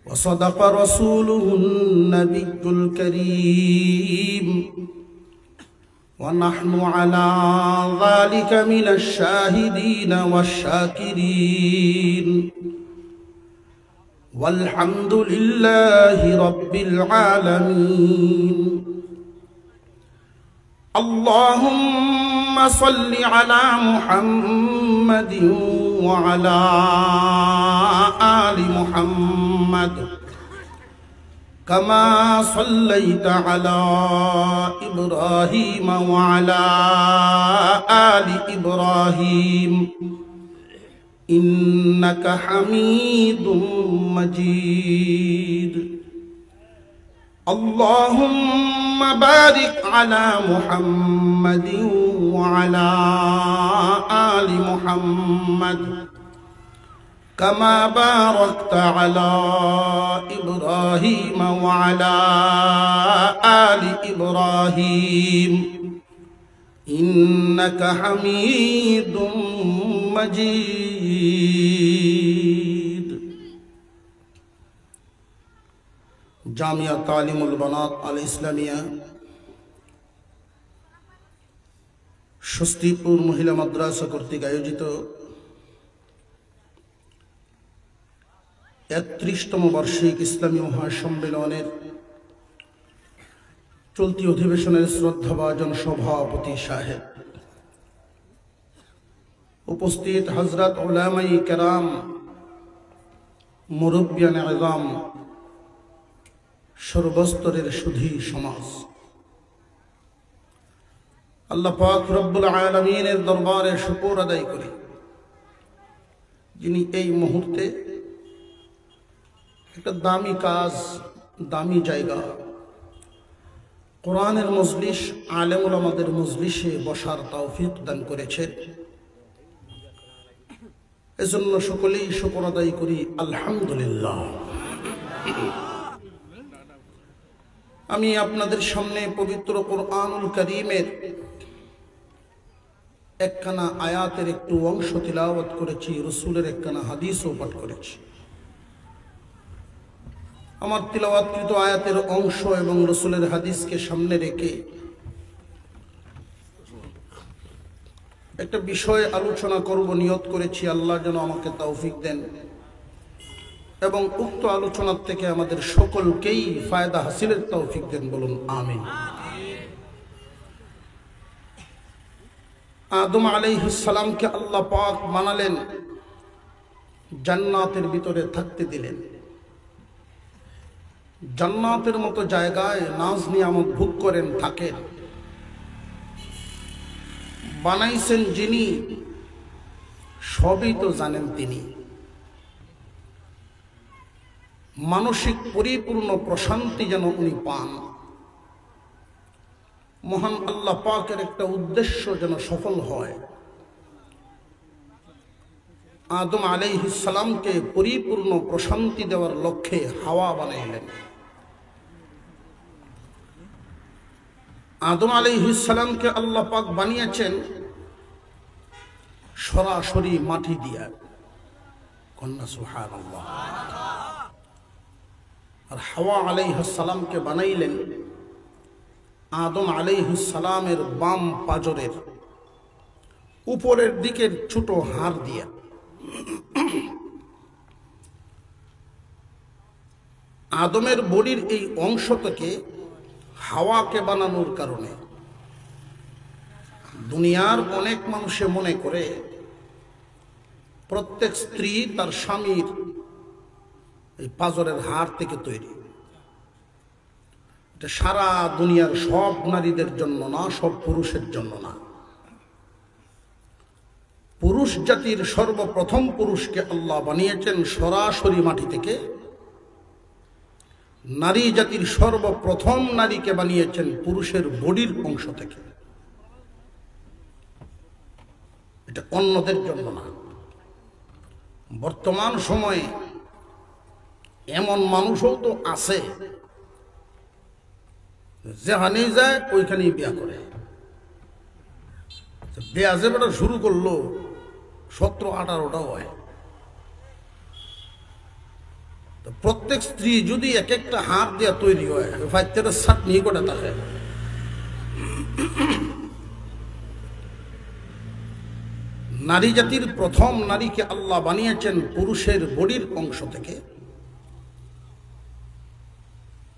وصدق رسوله النبي الكريم ونحن على ذلك من الشاهدين والشاكرين والحمد لله رب العالمين اللهم صل على محمد وعلى آل محمد كما صليت على إبراهيم وعلى آل إبراهيم إنك حميد مجيد اللهم بارك على محمد وعلى آل محمد كما باركت على إبراهيم وعلى آل إبراهيم إنك حميد مجيد জামিয়া তালিমুল বানাত আল ইসলামিয়া স্বস্তিপুর মহিলা মাদ্রাসা কর্তৃক আয়োজিত ৩১তম বার্ষিক ইসলামী মহাসম্মেলনের চলতি অধিবেশনের শ্রদ্ধাভাজন সভাপতি সাহেব, উপস্থিত হযরত উলামায়ে কেরাম, মুরব্বিয়ানে আযম, সর্বস্তরের সুধী সমাজ, আল্লাহ পাক রব্বুল আলামিনের দরবারে শুকর আদায় করি যিনি এই মুহূর্তে একটা দামি কাজ, দামি জায়গা, কোরআনের মজলিস, আলেম ওলামাদের মজলিসে বসার তৌফিক দান করেছেন। এজন্য সকলেই শুকর আদায় করি আলহামদুলিল্লাহ। আমি আপনাদের সামনে পবিত্র কোরআনুল কারীমের একখানা আয়াতের একটু অংশ তিলাওয়াত করেছি, রাসূলের একখানা হাদিসও পাঠ করেছি। আমার তিলাওয়াতকৃত আয়াতের অংশ এবং রাসূলের হাদিসকে সামনে রেখে একটা বিষয় আলোচনা করব নিয়ত করেছি। আল্লাহ যেন আমাকে তৌফিক দেন এবং উক্ত আলোচনার থেকে আমাদের সকলকেই ফায়দা হাসিলের তৌফিক দেন, বলুন আমিন। আদম আলাইহিস সালামকে আল্লাহ পাক বানালেন, জান্নাতের ভিতরে থাকতে দিলেন। জান্নাতের মতো জায়গায় নাজ নিয়ামত ভোগ করেন, থাকেন। বানাইছেন যিনি, সবই তো জানেন তিনি। মানসিক পরিপূর্ণ প্রশান্তি যেন উনি পান। মহান আল্লাহ পাকের একটা উদ্দেশ্য যেন সফল হয়। আদম আলাইহিস সালামকে পরিপূর্ণ প্রশান্তি দেওয়ার লক্ষ্যে হাওয়া বানাইলেন। আদম আলাইহিস সালামকে আল্লাহ পাক বানিয়েছেন সরাসরি মাটি দিয়া, কন্যা সুবহানাল্লাহ। আর হাওয়া আলাইহিস সালামকে বানাইলেন আদম আলাইহিস সালামের বাম পাজরের উপরের দিকের ছোট হাড় দিয়া। আদমের বডির এই অংশ থেকে হাওয়াকে বানানোর কারণে দুনিয়ার অনেক মানুষে মনে করে প্রত্যেক স্ত্রী তার স্বামীর এই পাজরের হাড় থেকে তৈরি। এটা সারা দুনিয়ার সব নারীদের জন্য না, সব পুরুষের জন্য না। পুরুষ জাতির সর্বপ্রথম পুরুষকে আল্লাহ বানিয়েছেন সরাসরি মাটি থেকে। নারী জাতির সর্বপ্রথম নারীকে বানিয়েছেন পুরুষের বডির অংশ থেকে। এটা অন্যদের জন্য না। বর্তমান সময়ে এমন মানুষও তো আছে যেখানেই যায় ওইখানেই বিয়া করে। বিয়া যে বেটা শুরু করলো 17-18টা হয়। তো প্রত্যেক স্ত্রী যদি এক একটা হাত দিয়ে তৈরি হয়, ফাইতের চাটনি করে থাকে। নারী জাতির প্রথম নারীকে আল্লাহ বানিয়েছেন পুরুষের বডির অংশ থেকে।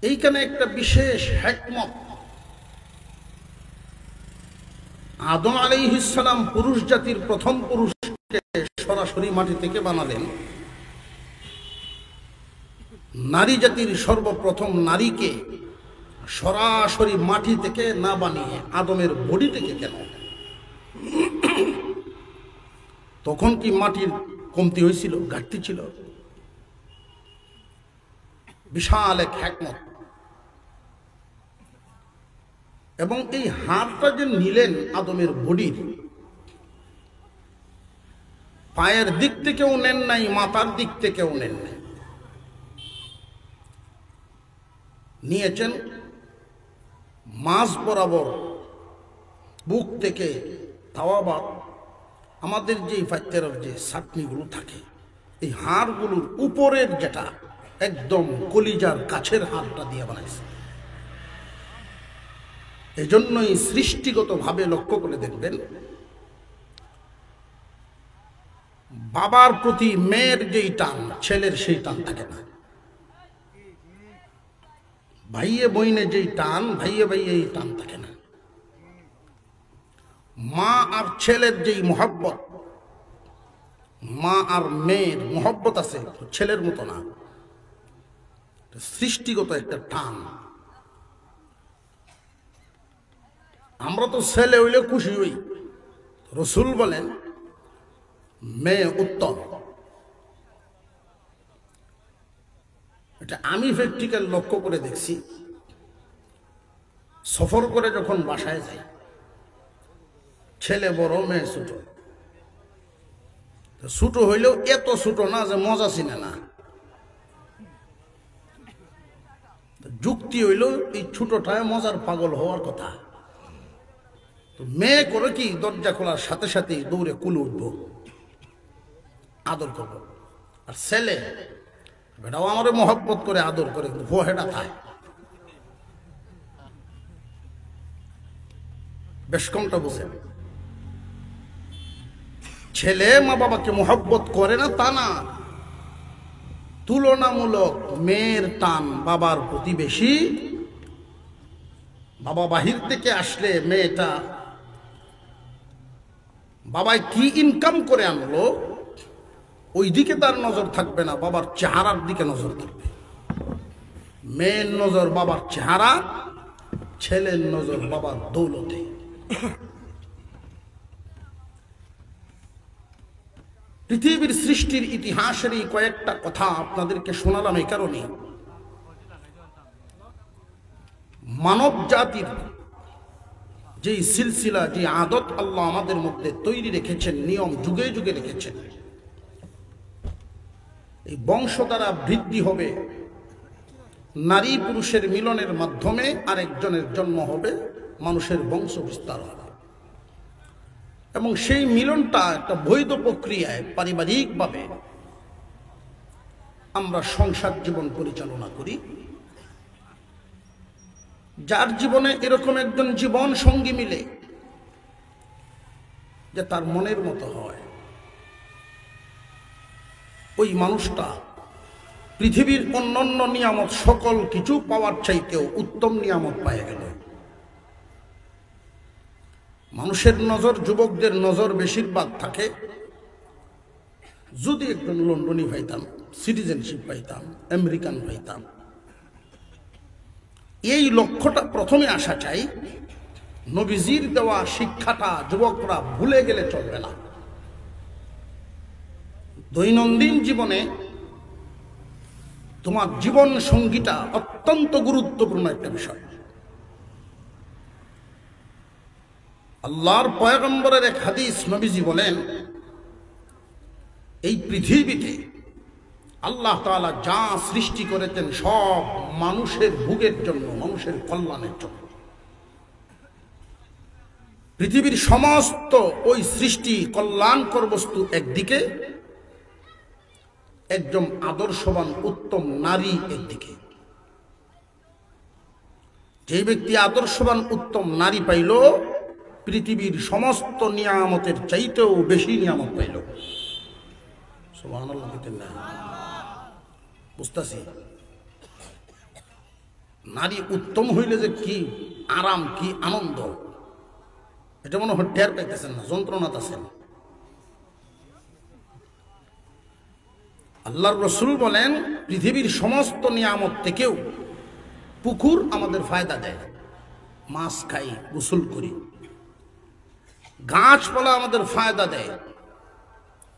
এইখানে একটা বিশেষ হিকমত। আদম আলাইহিস সালাম পুরুষ জাতির প্রথম পুরুষকে সরাসরি মাটি থেকে বানালেন। নারী জাতির সর্বপ্রথম নারীকে সরাসরি মাটি থেকে না বানিয়ে আদমের বডি থেকে কেন? তখন কি মাটির কমতি হয়েছিল, ঘাটতি ছিল? বিশাল এক হিকমত। এবং এই হাড়টা যে নিলেন আদমের বডির, পায়ের দিক থেকেও নেন নাই, মাথার দিক থেকেও নেন নাই, নিয়েছেন মাঝ বরাবর বুক থেকে তাওয়াবাদ। আমাদের যে ফাইতের যে চাটনিগুলো থাকে, এই হাড়গুলোর উপরের যেটা একদম কলিজার কাছের হাড়টা দিয়ে বানাইছে। এই জন্যই সৃষ্টিগতভাবে লক্ষ্য করে দেখবেন, বাবার প্রতি মেয়ের যেই টান, ছেলের সেই টান থাকে না। ভাইয়ে বইনে যেই টান, ভাইয়ে ভাইয়ে এই টান থাকে না। মা আর ছেলের যেই মহব্বত, মা আর মেয়ের মহব্বত আছে, ছেলের মতো না, সৃষ্টিগত একটা টান। আমরা তো ছেলে হইলে খুশি হই। রসুল বলেন মেয়ে উত্তম। এটা আমি প্র্যাকটিক্যাল লক্ষ্য করে দেখছি। সফর করে যখন বাসায় যাই, ছেলে বড় মেয়ে ছোট, ছোট হইলেও এত ছোট না যে মজা চিনে না। যুক্তি হইল এই ছোটটায় মজার পাগল হওয়ার কথা। তো মেয়ে করে কি, দরজা খোলার সাথে সাথে দৌড়ে কুলে উঠব, আদর করব। আর ছেলে বেটাও আমার মহব্বত করে আদর করে, ভোহেটা খায়। বেশ কমটা বুঝেন। ছেলে মা বাবাকে মহব্বত করে না তা না, তুলনামূলক মেয়ের টান বাবার প্রতি বেশি। বাবা বাহির থেকে আসলে মেয়েটা বাবাই কি ইনকাম করে আনলো ওই দিকে তার নজর থাকবে না, বাবার চেহারার দিকে নজর থাকবে। মেয়ের নজর বাবার চেহারা, ছেলের নজর বাবার দৌলতে। পৃথিবীর সৃষ্টির ইতিহাসের এই কয়েকটা কথা আপনাদেরকে শোনালাম এই কারণে, মানব জাতির যে সিলসিলা, যে আদত আল্লাহ আমাদের মধ্যে তৈরি রেখেছেন, নিয়ম যুগে যুগে রেখেছেন, এই বংশ দ্বারা বৃদ্ধি হবে। নারী পুরুষের মিলনের মাধ্যমে আরেকজনের জন্ম হবে, মানুষের বংশ বিস্তার হবে। এবং সেই মিলনটা একটা বৈধ প্রক্রিয়ায় পারিবারিকভাবে আমরা সংসার জীবন পরিচালনা করি। যার জীবনে এরকম একজন জীবন সঙ্গী মিলে যে তার মনের মতো হয়, ওই মানুষটা পৃথিবীর অন্যান্য নিয়ামত সকল কিছু পাওয়ার চাইতেও উত্তম নিয়ামত পায় গেল। মানুষের নজর, যুবকদের নজর বেশিরভাগ থাকে যদি একজন লন্ডনী পাইতাম, সিটিজেনশিপ পাইতাম, আমেরিকান পাইতাম। এই লক্ষ্যটা প্রথমে আসা চাই। নবীজির দেওয়া শিক্ষাটা যুবকরা ভুলে গেলে চলবে না। দৈনন্দিন জীবনে তোমার জীবন সঙ্গীটা অত্যন্ত গুরুত্বপূর্ণ একটা বিষয়। আল্লাহর পয়গম্বরের এক হাদিস, নবীজি বলেন, এই পৃথিবীতে আল্লাহ তাআলা যা সৃষ্টি করেছেন সব মানুষের ভোগের জন্য, মানুষের কল্যাণের জন্য। পৃথিবীর সমস্ত ওই সৃষ্টি কল্যাণকর বস্তু একদিকে, একজন আদর্শবান উত্তম নারী একদিকে। যে ব্যক্তি আদর্শবান উত্তম নারী পাইল, পৃথিবীর সমস্ত নিয়ামতের চাইতেও বেশি নিয়ামত পাইল। সুবহানাল্লাহ না? বুঝতেছি নারী উত্তম হইলে যে কি আরাম, কি আনন্দ, এটা মনে হয় টের পাইতেছেন না, যন্ত্রণা আছেন। আল্লাহর রাসূল বলেন, পৃথিবীর সমস্ত নিয়ামত থেকেও পুকুর আমাদের ফায়দা দেয়। মাছ খাই, গোসল করি, গাছপালা আমাদের ফায়দা দেয়,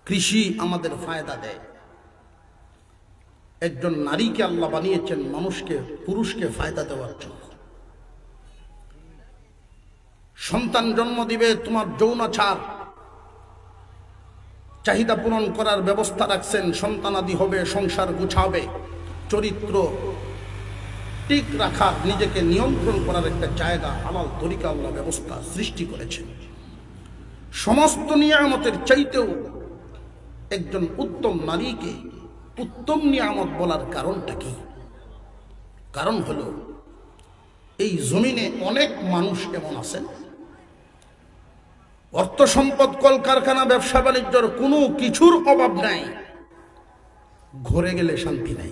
কৃষি আমাদের ফায়দা দেয়। একজন নারীকে আল্লাহ বানিয়েছেন মানুষকে, পুরুষকে ফায়দা দেওয়ার জন্য। সন্তান জন্ম দিবে, তোমার যৌনাচার চাহিদা পূরণ করার ব্যবস্থা রাখছেন। সন্তানাদি হবে, সংসার গুছাবে, চরিত্র ঠিক রাখার, নিজেকে নিয়ন্ত্রণ করার একটা জায়গা, হালাল তরিকা আল্লাহ ব্যবস্থা সৃষ্টি করেছেন। সমস্ত নিয়ামতের চাইতেও একজন উত্তম নারীকে উত্তম নিয়ামত বলার কারণটা কি? কারণ হলো, এই জমিনে অনেক মানুষ এমন আছেন, অর্থ সম্পদ, কলকারখানা, ব্যবসা বাণিজ্যর কোনো কিছুর অভাব নাই, ঘরে গেলে শান্তি নাই।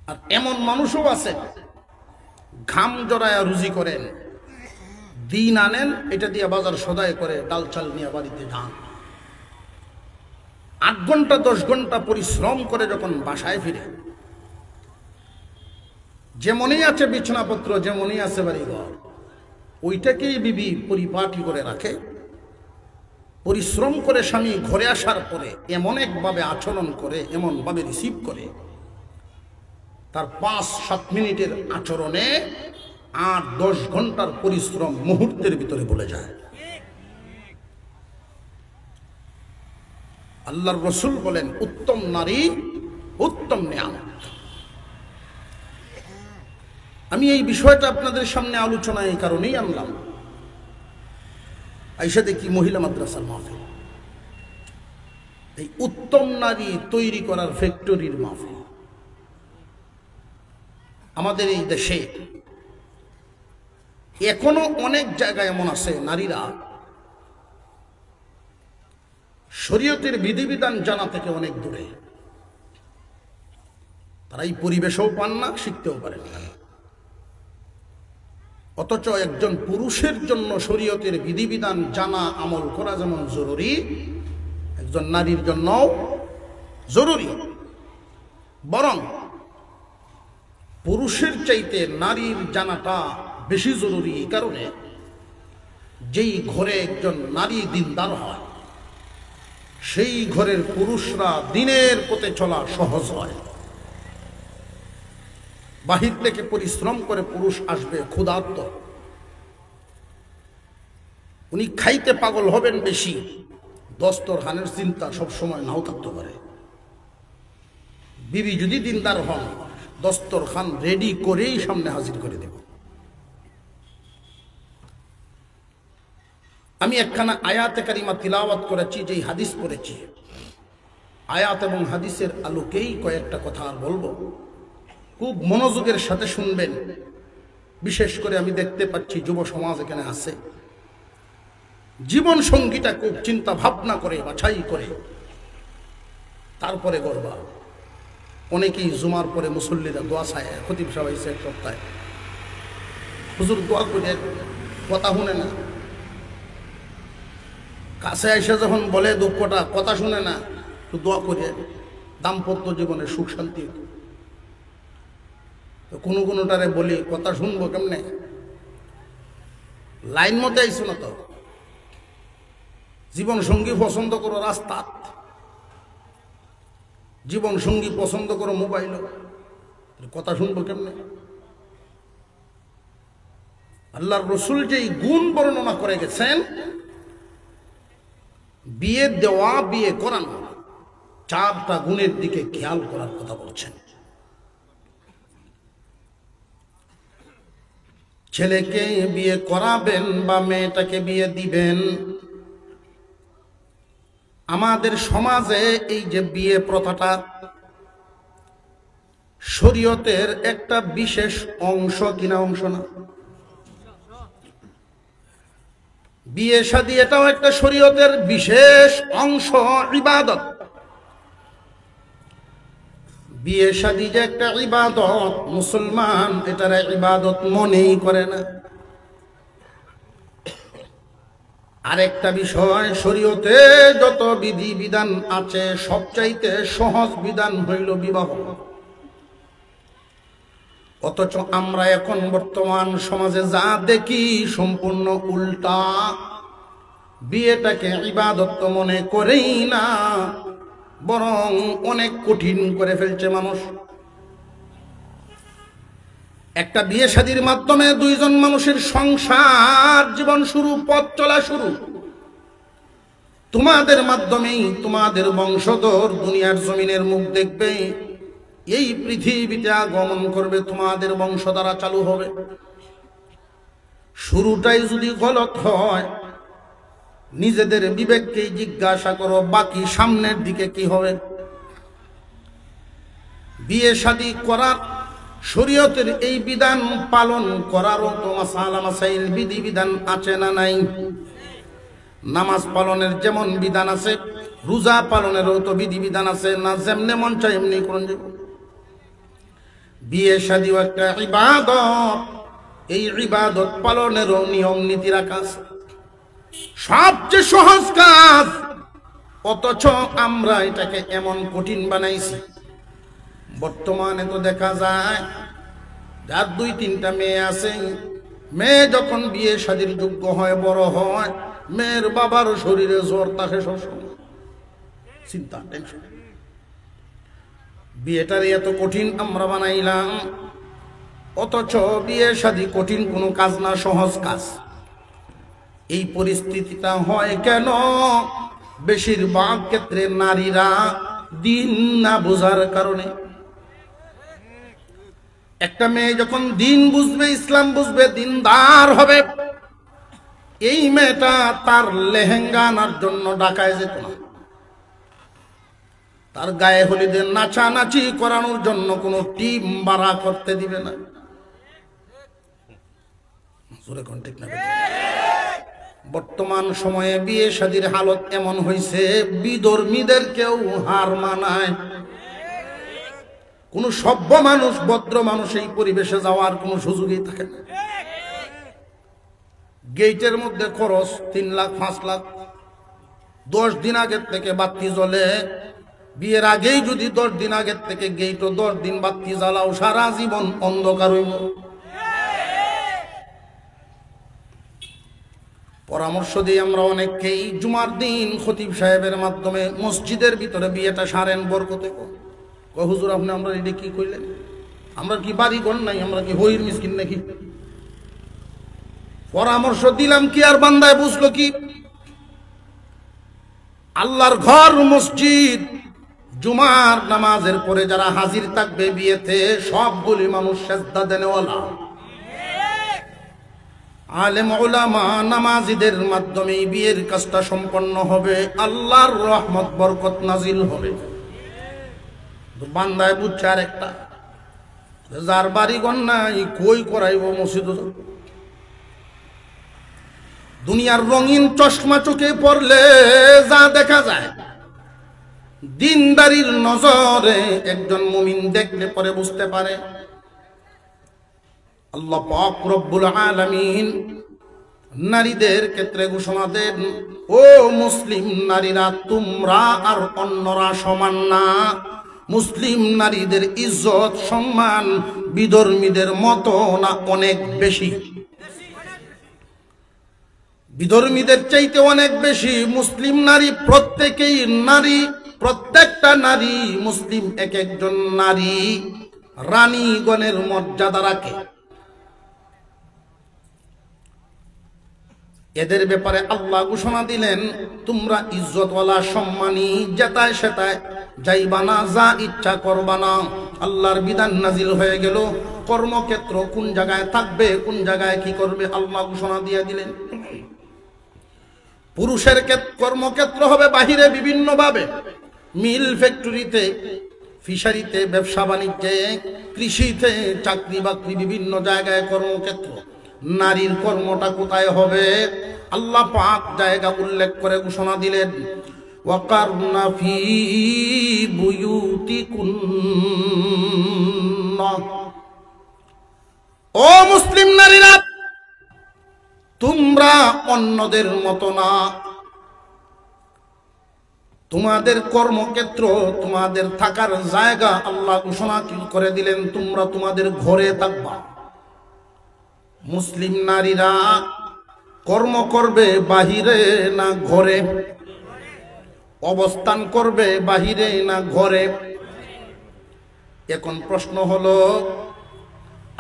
আর এমন মানুষও আছে, ঘাম জড়ায়া রুজি করেন, দিন আনেন, এটা দিয়ে বাজার সদাই করে ডাল চাল নিয়ে বাড়িতে যান। 8 ঘন্টা 10 ঘন্টা পরিশ্রম করে যখন বাসায় ফিরে, যেমনই আছে বিছানাপত্র, যেমনই আছে বাড়িঘর, ওইটাকেই বিবি পরিপাটি করে রাখে। পরিশ্রম করে স্বামী ঘরে আসার পরে এমন একভাবে আচরণ করে, এমন ভাবে রিসিভ করে, তার 5-7 মিনিটের আচরণে 8-10 ঘন্টার পরিশ্রম মুহূর্তের ভিতরে বলে যায়। আল্লাহর রাসূল বলেন, উত্তম নারী উত্তম নিয়ামত। আমি এই বিষয়টা আপনাদের সামনে আলোচনা এই কারণেই আনলাম, আইসা দেখি মহিলা মাদ্রাসার মাহফিল, এই উত্তম নারী তৈরি করার ফ্যাক্টরির মাহফিল। আমাদের এই দেশে এখনো অনেক জায়গায় এমন আছে, নারীরা শরীয়তের বিধিবিধান জানা থেকে অনেক দূরে, তারা এই পরিবেশও পান না, শিখতেও পারেন না। অথচ একজন পুরুষের জন্য শরীয়তের বিধিবিধান জানা, আমল করা যেমন জরুরি, একজন নারীর জন্য জরুরি। বরং পুরুষের চাইতে নারীর জানাটা বেশি জরুরি এই কারণে, যেই ঘরে একজন নারী দিনদার হয়, সেই ঘরের পুরুষরা দিনের পথে চলা সহজ হয়। বাহির থেকে পরিশ্রম করে পুরুষ আসবে ক্ষুধার্ত, উনি খাইতে পাগল হবেন বেশি, দস্তরখানের চিন্তা সবসময় নাও থাকতে পারে। বিবি যদি দিনদার হন, দস্তরখান রেডি করেই সামনে হাজির করে দেব। আমি একখানা আয়াতে কারিমা তিলাওয়াত করেছি, যেই হাদিস পড়েছি, আয়াত এবং হাদিসের আলোকেই কয়েকটা কথা আর বলবো। খুব মনোযোগের সাথে শুনবেন। বিশেষ করে আমি দেখতে পাচ্ছি যুব সমাজ এখানে আছে, জীবন সঙ্গীটা খুব চিন্তা ভাবনা করে বাছাই করে তারপরে গড়বা। অনেকেই জুমার পরে মুসল্লিরা দোয়া চায়, খতিব সাহেব আইছে এক সপ্তাহে, হুজুর দোয়া করে, কথা শুনে না। কাছে এসে যখন বলে দুঃখটা, কথা শুনে না, তো দোয়া করে দাম্পত্য জীবনে সুখ শান্তি। কোনো কোনোটারে বলি, কথা শুনবো কেমনে, লাইন মতে আইসো না তো, জীবন সঙ্গী পছন্দ করো রাস্তা, জীবন সঙ্গী পছন্দ করো মোবাইল, কথা শুনবো কেমনে? আল্লাহর রাসূল যেই গুণ বর্ণনা করে গেছেন, বিয়ে দেওয়া, বিয়ে করানো, 4টা গুণের দিকে খেয়াল করার কথা বলছেন। ছেলেকে বিয়ে করাবেন বা মেয়েটাকে বিয়ে দিবেন, আমাদের সমাজে এই যে বিয়ে প্রথাটা শরীয়তের একটা বিশেষ অংশ কিনা অংশ না? বিয়ে শাদী এটাও একটা শরীয়তের বিশেষ অংশ, ইবাদত। বিয়ে শাদী যে একটা ইবাদত, মুসলমান এটার ইবাদত মনেই করে না। আরেকটা বিষয়, শরীয়তে যত বিধি বিধান আছে সবচাইতে সহজ বিধান হইল বিবাহ। অথচ আমরা এখন বর্তমান সমাজে যা দেখি সম্পূর্ণ উল্টা। বিয়েটাকে ইবাদত মনে করেই না, বরং অনেক কঠিন করে ফেলছে মানুষ। একটা বিয়ে শাদীর মাধ্যমে দুইজন মানুষের সংসার জীবন শুরু, পথ চলা শুরু। তোমাদের মাধ্যমেই তোমাদের বংশধর দুনিয়ার জমিনের মুখ দেখবে, এই পৃথিবীতে আগমন করবে, তোমাদের বংশ দ্বারা চালু হবে। শুরুটাই যদি গলত হয়, নিজেদের বিবেককেই জিজ্ঞাসা করো বাকি সামনের দিকে কি হবে। বিয়ে শাদী করার শরীয়তের এই বিধান পালন করারও তো মাসালা মাসাইল বিধি বিধান আছে না নাই? নামাজ পালনের যেমন বিধান আছে, রোজা পালনেরও তো বিধি বিধান আছে না? যেমনে মন চায় এমনি করুন। বিয়ে শাদীও একটা ইবাদত, এই ইবাদত পালনেরও নিয়ম নীতি রাখা আছে। সবচেয়ে সহজ কাজ, অথচ আমরা এটাকে এমন কঠিন বানাইছি। বর্তমানে তো দেখা যায় যার 2-3টা মেয়ে আছে, মেয়ে যখন বিয়ে শাদীর যোগ্য হয়, বড় হয়, মেয়ের বাবার শরীরে জ্বর থাকে সবসময়, চিন্তা, টেনশন। বিয়েটার এত কঠিন আমরা বানাইলাম, অথচ বিয়ে শাদী কঠিন কোনো কাজ না, সহজ কাজ। এই পরিস্থিতিটা হয় কেন? বেশিরভাগ ক্ষেত্রে নারীরা দিন না বোঝার কারণে। একটা মেয়ে যখন দিন বুঝবে, ইসলাম বুঝবে, দিনদার হবে, এই মেয়েটা তার লেহেঙ্গা আনার জন্য ঢাকায় যেত না, তার গায়ে হলিদে নাচানাচি করানোর জন্য কোনো টিম ভাড়া করতে দিবে না। বর্তমান সময়ে বিয়ে শাদীর হালত এমন হয়েছে, বিধর্মীদের কেউ হার মানায়। কোন সভ্য মানুষ, ভদ্র মানুষ এই পরিবেশে যাওয়ার কোনো সুযোগই থাকে না। গেটের মধ্যে খরচ 3 লাখ 5 লাখ। 10 দিন আগের থেকে বাতি জ্বলে, বিয়ের আগেই যদি 10 দিন আগের থেকে গেটও 10 দিন বাতি জ্বালাও, সারা জীবন অন্ধকার হইব। পরামর্শ দিই আমরা অনেককেই, জুমার দিন খতিব সাহেবের মাধ্যমে মসজিদের ভিতরে বিয়েটা সারেন, বরকতে। হুজুর আপনি আমরা এটা কি কইলেন? আমরা কি বাড়ি ঘর নাই? আমরা কি হইর মিসকিন নাকি? পরামর্শ দিলাম কি আর বান্দায় বুঝলো কি? আল্লাহর ঘর মসজিদ, জুমার নামাজের পরে যারা হাজির থাকবে বিয়েতে, সবগুলি মানুষ সেজদা দেনেওয়ালা, আলেম উলামা, নামাজিদের মাধ্যমে বিয়ের কাজটা সম্পন্ন হবে, আল্লাহর রহমত বরকত নাজিল হবে। বান্দায় বুঝছে আর একটা, যার বাড়ি ঘর নাই কই করাইব মসজিদ? দুনিয়ার রঙিন চশমা চোখে পড়লে যা দেখা যায়, দিনদারির নজরে একজন মুমিন দেখলে পরে বুঝতে পারে। আল্লাহ পাক রব্বুল আলামিন নারীদের ক্ষেত্রে ঘোষণা দেন, ও মুসলিম নারীরা, তোমরা আর অন্যরা সমান না। মুসলিম নারীদের ইজ্জত সম্মান বিধর্মীদের মতো না, অনেক বেশি। বিধর্মীদের চাইতে অনেক বেশি। মুসলিম নারী প্রত্যেকেই নারী, প্রত্যেকটা নারী মুসলিম এক একজন নারী রানীগণের মর্যাদা রাখে। এদের ব্যাপারে আল্লাহ ঘোষণা দিলেন, তোমরা ইজ্জতওয়ালা সম্মানী, যেতায় সেতায় যাইবা না, যা ইচ্ছা করবা না। আল্লাহর বিধান নাজিল হয়ে গেল, কর্মক্ষেত্র কোন জায়গায় থাকবে, কোন জায়গায় কি করবে, আল্লাহ ঘোষণা দিয়ে দিলেন। পুরুষের কর্মক্ষেত্র হবে বাহিরে বিভিন্নভাবে, মিল ফ্যাক্টরিতে, ফিশারিতে, ব্যবসা বাণিজ্যে, কৃষিতে, চাকরি বাকরি, বিভিন্ন জায়গায় কর্মক্ষেত্র। নারীর কর্মটা কোথায় হবে? আল্লাহ পাক জায়গা উল্লেখ করে ঘোষণা দিলেন, ওয়াকারনা ফি বুয়ুতিকুন্না। ও মুসলিম নারীরা, তোমরা অন্যদের মতো না। তোমাদের কর্মক্ষেত্র, তোমাদের থাকার জায়গা আল্লাহ ঘোষণা করে দিলেন, তোমরা তোমাদের ঘরে থাকবা। মুসলিম নারীরা কর্ম করবে বাহিরে না ঘরে? অবস্থান করবে বাহিরে না ঘরে? এখন প্রশ্ন হলো,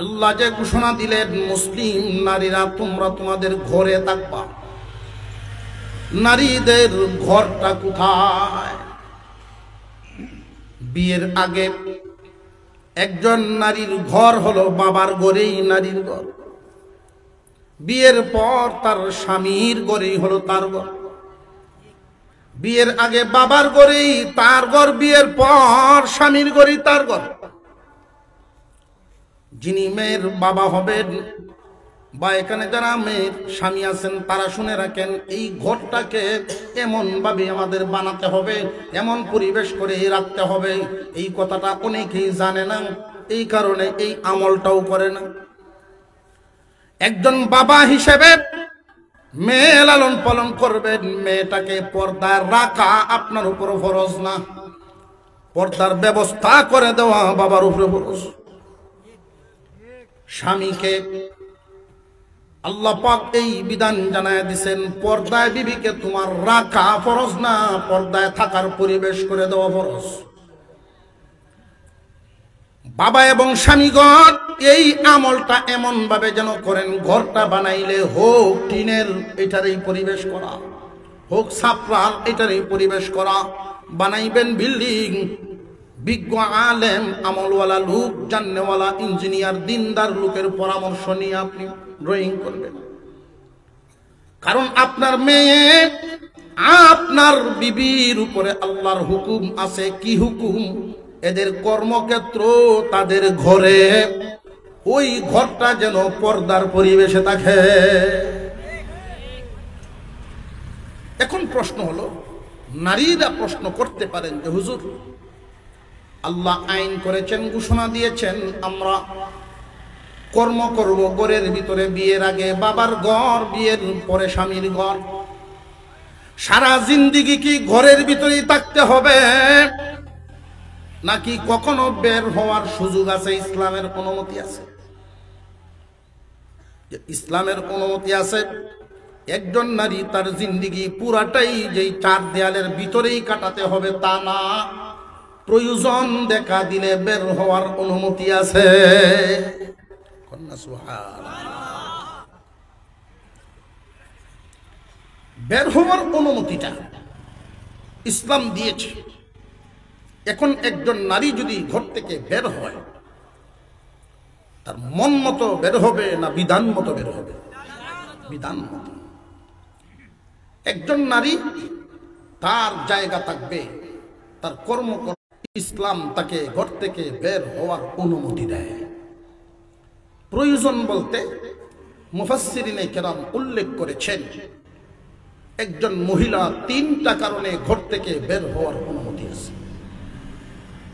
আল্লাহ যে ঘোষণা দিলেন মুসলিম নারীরা তোমরা তোমাদের ঘরে থাকবা, নারীদের ঘরটা কোথায়? বিয়ের আগে একজন নারীর ঘর হলো বাবার ঘরেই নারীর ঘর, বিয়ের পর তার স্বামীর ঘরেই হলো তার ঘর। বিয়ের আগে বাবার ঘরেই তার ঘর, বিয়ের পর স্বামীর ঘরেই তার ঘর। যিনি মেয়ের বাবা হবেন বা এখানে যারা মেয়ের স্বামী আছেন তারা শুনে রাখেন, এই ঘরটাকে এমন ভাবে আমাদের বানাতে হবে, এমন পরিবেশ করে রাখতে হবে। এই কথাটা অনেকেই জানে না, এই কারণে এই আমলটাও করে না। একজন বাবা হিসেবে মেয়ে লালন পালন করবেন, মেয়েটাকে পর্দায় রাখা আপনার উপর ফরজ না, পর্দার ব্যবস্থা করে দেওয়া বাবার উপরে ফরজ। স্বামীকে আল্লাহ পাক এই বিধান জানায় দিয়েছেন, পর্দায় বিবিকে তোমার রাখা ফরজ না, পর্দায় থাকার পরিবেশ করে দেওয়া ফরজ। বাবা এবং স্বামীগণ এই আমলটা এমন ভাবে যেন করেন, ঘরটা বানাইলে হোক টিনের, এটারই পরিবেশ করা, হোক ছাপরার, এটারই পরিবেশ করা। বানাইবেন বিল্ডিং, বিজ্ঞ আলেম, আমলওয়ালা লোক, জান্নেওয়ালা ইঞ্জিনিয়ার, দিনদার লোকের পরামর্শ নিয়ে আপনি ড্রয়িং করবেন। কারণ আপনার মেয়ে, আপনার বিবির উপরে আল্লাহর হুকুম আছে। কি হুকুম? এদের কর্মক্ষেত্র তাদের ঘরে, ওই ঘরটা যেন পর্দার পরিবেশে থাকে। এখন প্রশ্ন হলো, নারীরা প্রশ্ন করতে পারেন যে হুজুর, আল্লাহ আইন করেছেন, ঘোষণা দিয়েছেন আমরা কর্ম করব ঘরের ভিতরে, বিয়ের আগে বাবার ঘর, বিয়ের পরে স্বামীর ঘর, সারা জিন্দেগি কি ঘরের ভিতরেই থাকতে হবে নাকি কখনো বের হওয়ার সুযোগ আছে? ইসলামের অনুমতি আছে, ইসলামের অনুমতি আছে। একজন নারী তার জিন্দেগি পুরাটাই যেই চার দেয়ালের ভিতরেই কাটাতে হবে তা না, প্রয়োজন দেখা দিলে বের হওয়ার অনুমতি আছে। বের হওয়ার অনুমতিটা ইসলাম দিয়েছে। এখন একজন নারী যদি ঘর থেকে বের হয়, তার মন মতো বের হবে না বিধান মতো বের হবে? বিধান মতো। একজন নারী তার জায়গা থাকবে, তার কর্ম, ইসলাম তাকে ঘর থেকে বের হওয়ার অনুমতি দেয়। প্রয়োজন বলতে মুফাসসিরিনে কেরাম উল্লেখ করেছেন, একজন মহিলা তিনটা কারণে ঘর থেকে বের হওয়ার অনুমতি আছে।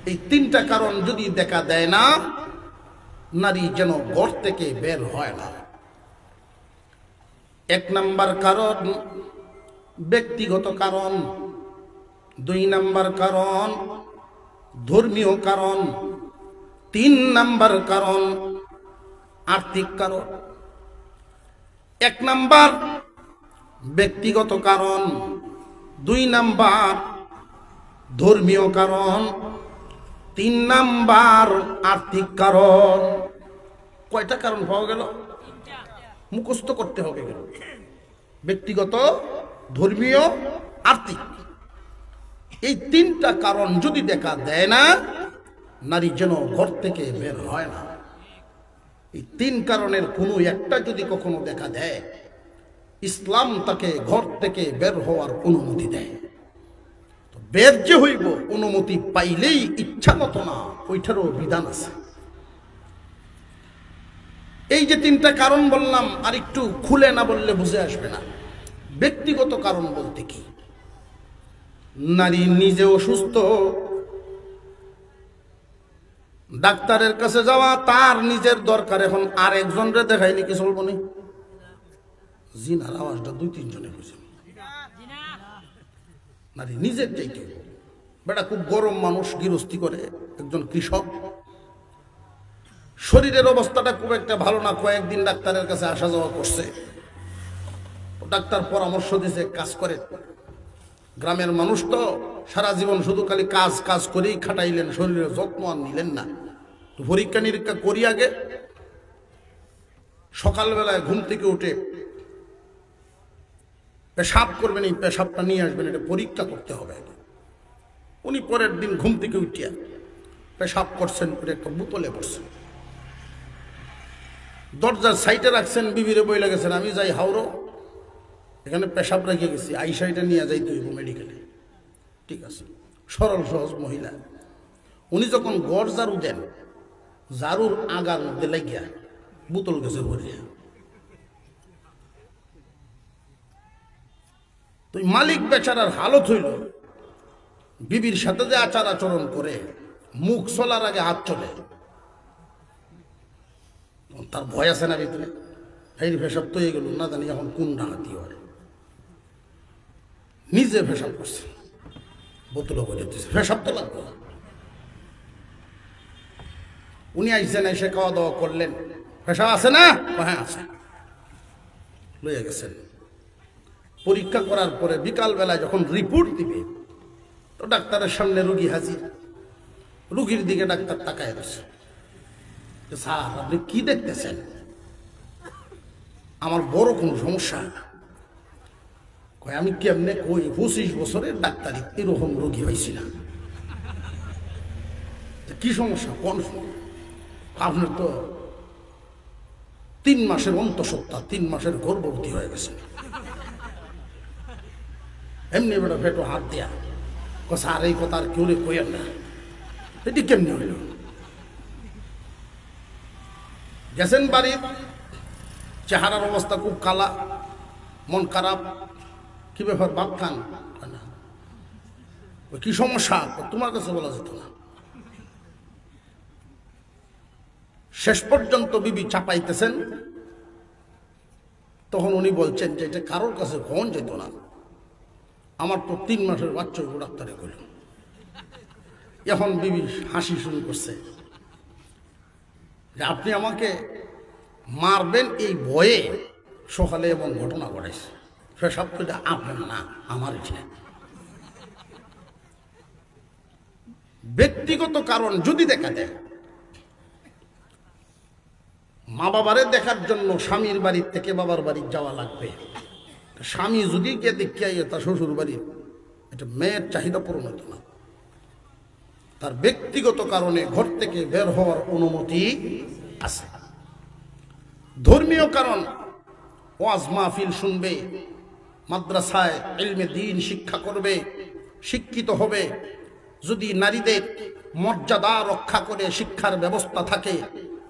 এই তিনটা কারণ যদি দেখা দেয় না, নারী যেন ঘর থেকে বের হয় না। এক নাম্বার কারণ ব্যক্তিগত কারণ, দুই নাম্বার কারণ ধর্মীয় কারণ, তিন নাম্বার কারণ আর্থিক কারণ। এক নাম্বার ব্যক্তিগত কারণ, দুই নাম্বার ধর্মীয় কারণ, তিন নাম্বার আর্থিক কারণ। কয়টা কারণ পাওয়া গেল? মুখস্থ করতে হবে গেল। ব্যক্তিগত, ধর্মীয়, আর্থিক। এই তিনটা কারণ যদি দেখা দেয় না, নারী যেন ঘর থেকে বের হয় না। এই তিন কারণের কোনো একটা যদি কখনো দেখা দেয়, ইসলাম তাকে ঘর থেকে বের হওয়ার অনুমতি দেয়। তো বের যে হইব অনুমতি পাইলেই ইচ্ছাগত না, ওইটারও বিধান আছে। এই যে তিনটা কারণ বললাম, আর একটু খুলে না বললে বুঝে আসবে না। ব্যক্তিগত কারণ বলতে কি, নারী নিজে অসুস্থ, ডাক্তারের কাছে যাওয়া তার নিজের দরকার, এখন আর একজনরে দেখাইলে কি চলবো না? জিনার আওয়াজটা 2-3 জনে বুঝে, নারী নিজের চাইতে। বেটা খুব গরম মানুষ, গৃহস্থী করে, একজন কৃষক, শরীরের অবস্থাটা খুব একটা ভালো না, কয়েকদিন ডাক্তারের কাছে আসা যাওয়া করছে। ডাক্তার পরামর্শ দিয়েছে কাজ করে। গ্রামের মানুষ তো সারা জীবন শুধু খালি কাজ কাজ করেই খাটাইলেন, শরীরের যত্ন আর নিলেন না। পরীক্ষা নিরীক্ষা করি আগে, সকালবেলায় ঘুম থেকে উঠে পেশাব করবেন, এই পেশাবটা নিয়ে আসবেন, এটা পরীক্ষা করতে হবে। উনি পরের দিন ঘুম থেকে উঠিয়া পেশাব করছেন, একটা বোতলে পড়ছেন, দরজার সাইডে রাখছেন, বিবিরে বইলা গেছেন আমি যাই হাওড়ো, এখানে পেশাব রেখে গেছি, আইসাইটা নিয়ে যাইতে হইব মেডিকেলে। ঠিক আছে, সরল সহজ মহিলা। উনি যখন গড় ঝাড়ু দেন, ঝাড়ুর আগার মধ্যে লাগিয়া বোতল গেছে ভরিয়া। তো মালিক বেচারার হালত হইল, বিবির সাথে যে আচার আচরণ করে, মুখ চলার আগে হাত চলে, তার ভয় আছে না ভিতরে, এই পেশাব তো গেল না জানি এখন কোন ডাকাতি হয়। নিজে পেশাব করছে, বোতল করে দিচ্ছে, পেশাব তো লাগবে। উনি আইসেন, এসে খাওয়া দাওয়া করলেন, পেশাব আছে না? হ্যাঁ আছে, লইয়া গেছেন। পরীক্ষা করার পরে বিকাল বেলায় যখন রিপোর্ট দিবে, তো ডাক্তারের সামনে রুগী হাজির। রুগীর দিকে ডাক্তার তাকায় রয়েছে, স্যার আপনি কি দেখতেছেন? আমার বড় কোনো সমস্যা? কয় আমি কেমনে কই, 25 বছরের ডাক্তারি এরকম রোগী হয়েছি না। কি সমস্যা? কোন সমস্যা? আপনার তো 3 মাসের অন্তঃসত্ত্বা, 3 মাসের গর্ভবতী হয়ে গেছে। এমনি বেটা ফেটো হাত দিয়া স্যার এই কথা আর কেউ কইেন না, এটি কেমনি হইল? গেছেন বাড়ি, চেহারার অবস্থা খুব কালা, মন খারাপ। কি ব্যাপার বাপ খান? কি সমস্যা? তোমার কাছে বলা যেত না। শেষ পর্যন্ত বিবি চাপাইতেছেন, তখন উনি বলছেন যে এটা কারোর কাছে কখন যেত না, আমার তো 3 মাসের বাচ্চা ডাক্তারে কইল। এখন বিবি হাসি শুরু করছে যে আপনি আমাকে মারবেন এই ভয়ে সকালে এমন ঘটনা ঘটাইছে। সেসব তো আপনার না, আমার এটা ব্যক্তিগত কারণ যদি দেখা দেয়, মা বাবারে দেখার জন্য স্বামীর বাড়ির থেকে বাবার বাড়ি যাওয়া লাগবে। স্বামী যদি গিয়ে দেখিয়ে তার শ্বশুর বাড়ির, এটা মেয়ের চাহিদা পূরণ হতো না। তার ব্যক্তিগত কারণে ঘর থেকে বের হওয়ার অনুমতি আছে। ধর্মীয় কারণ, ওয়াজ মাহফিল শুনবে, মাদ্রাসায় ইলমে দ্বীন শিক্ষা করবে, শিক্ষিত হবে। যদি নারীদের মর্যাদা রক্ষা করে শিক্ষার ব্যবস্থা থাকে,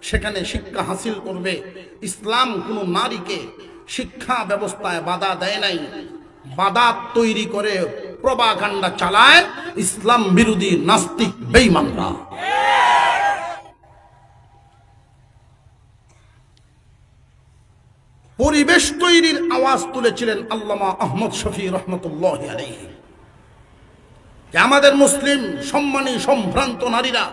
সেখানে শিক্ষা হাসিল করবে। ইসলাম কোনো নারীকে শিক্ষা ব্যবস্থায় বাধা দেয় নাই, বাধা তৈরি করে প্রপাগান্ডা চালায় ইসলাম বিরোধী নাস্তিক বেঈমানরা। পরিবেশ তৈরির আওয়াজ তুলেছিলেন আল্লামা আহমদ শফি রহমতুল্লাহি আলাইহি, যে আমাদের মুসলিম সম্মানী সম্ভ্রান্ত নারীরা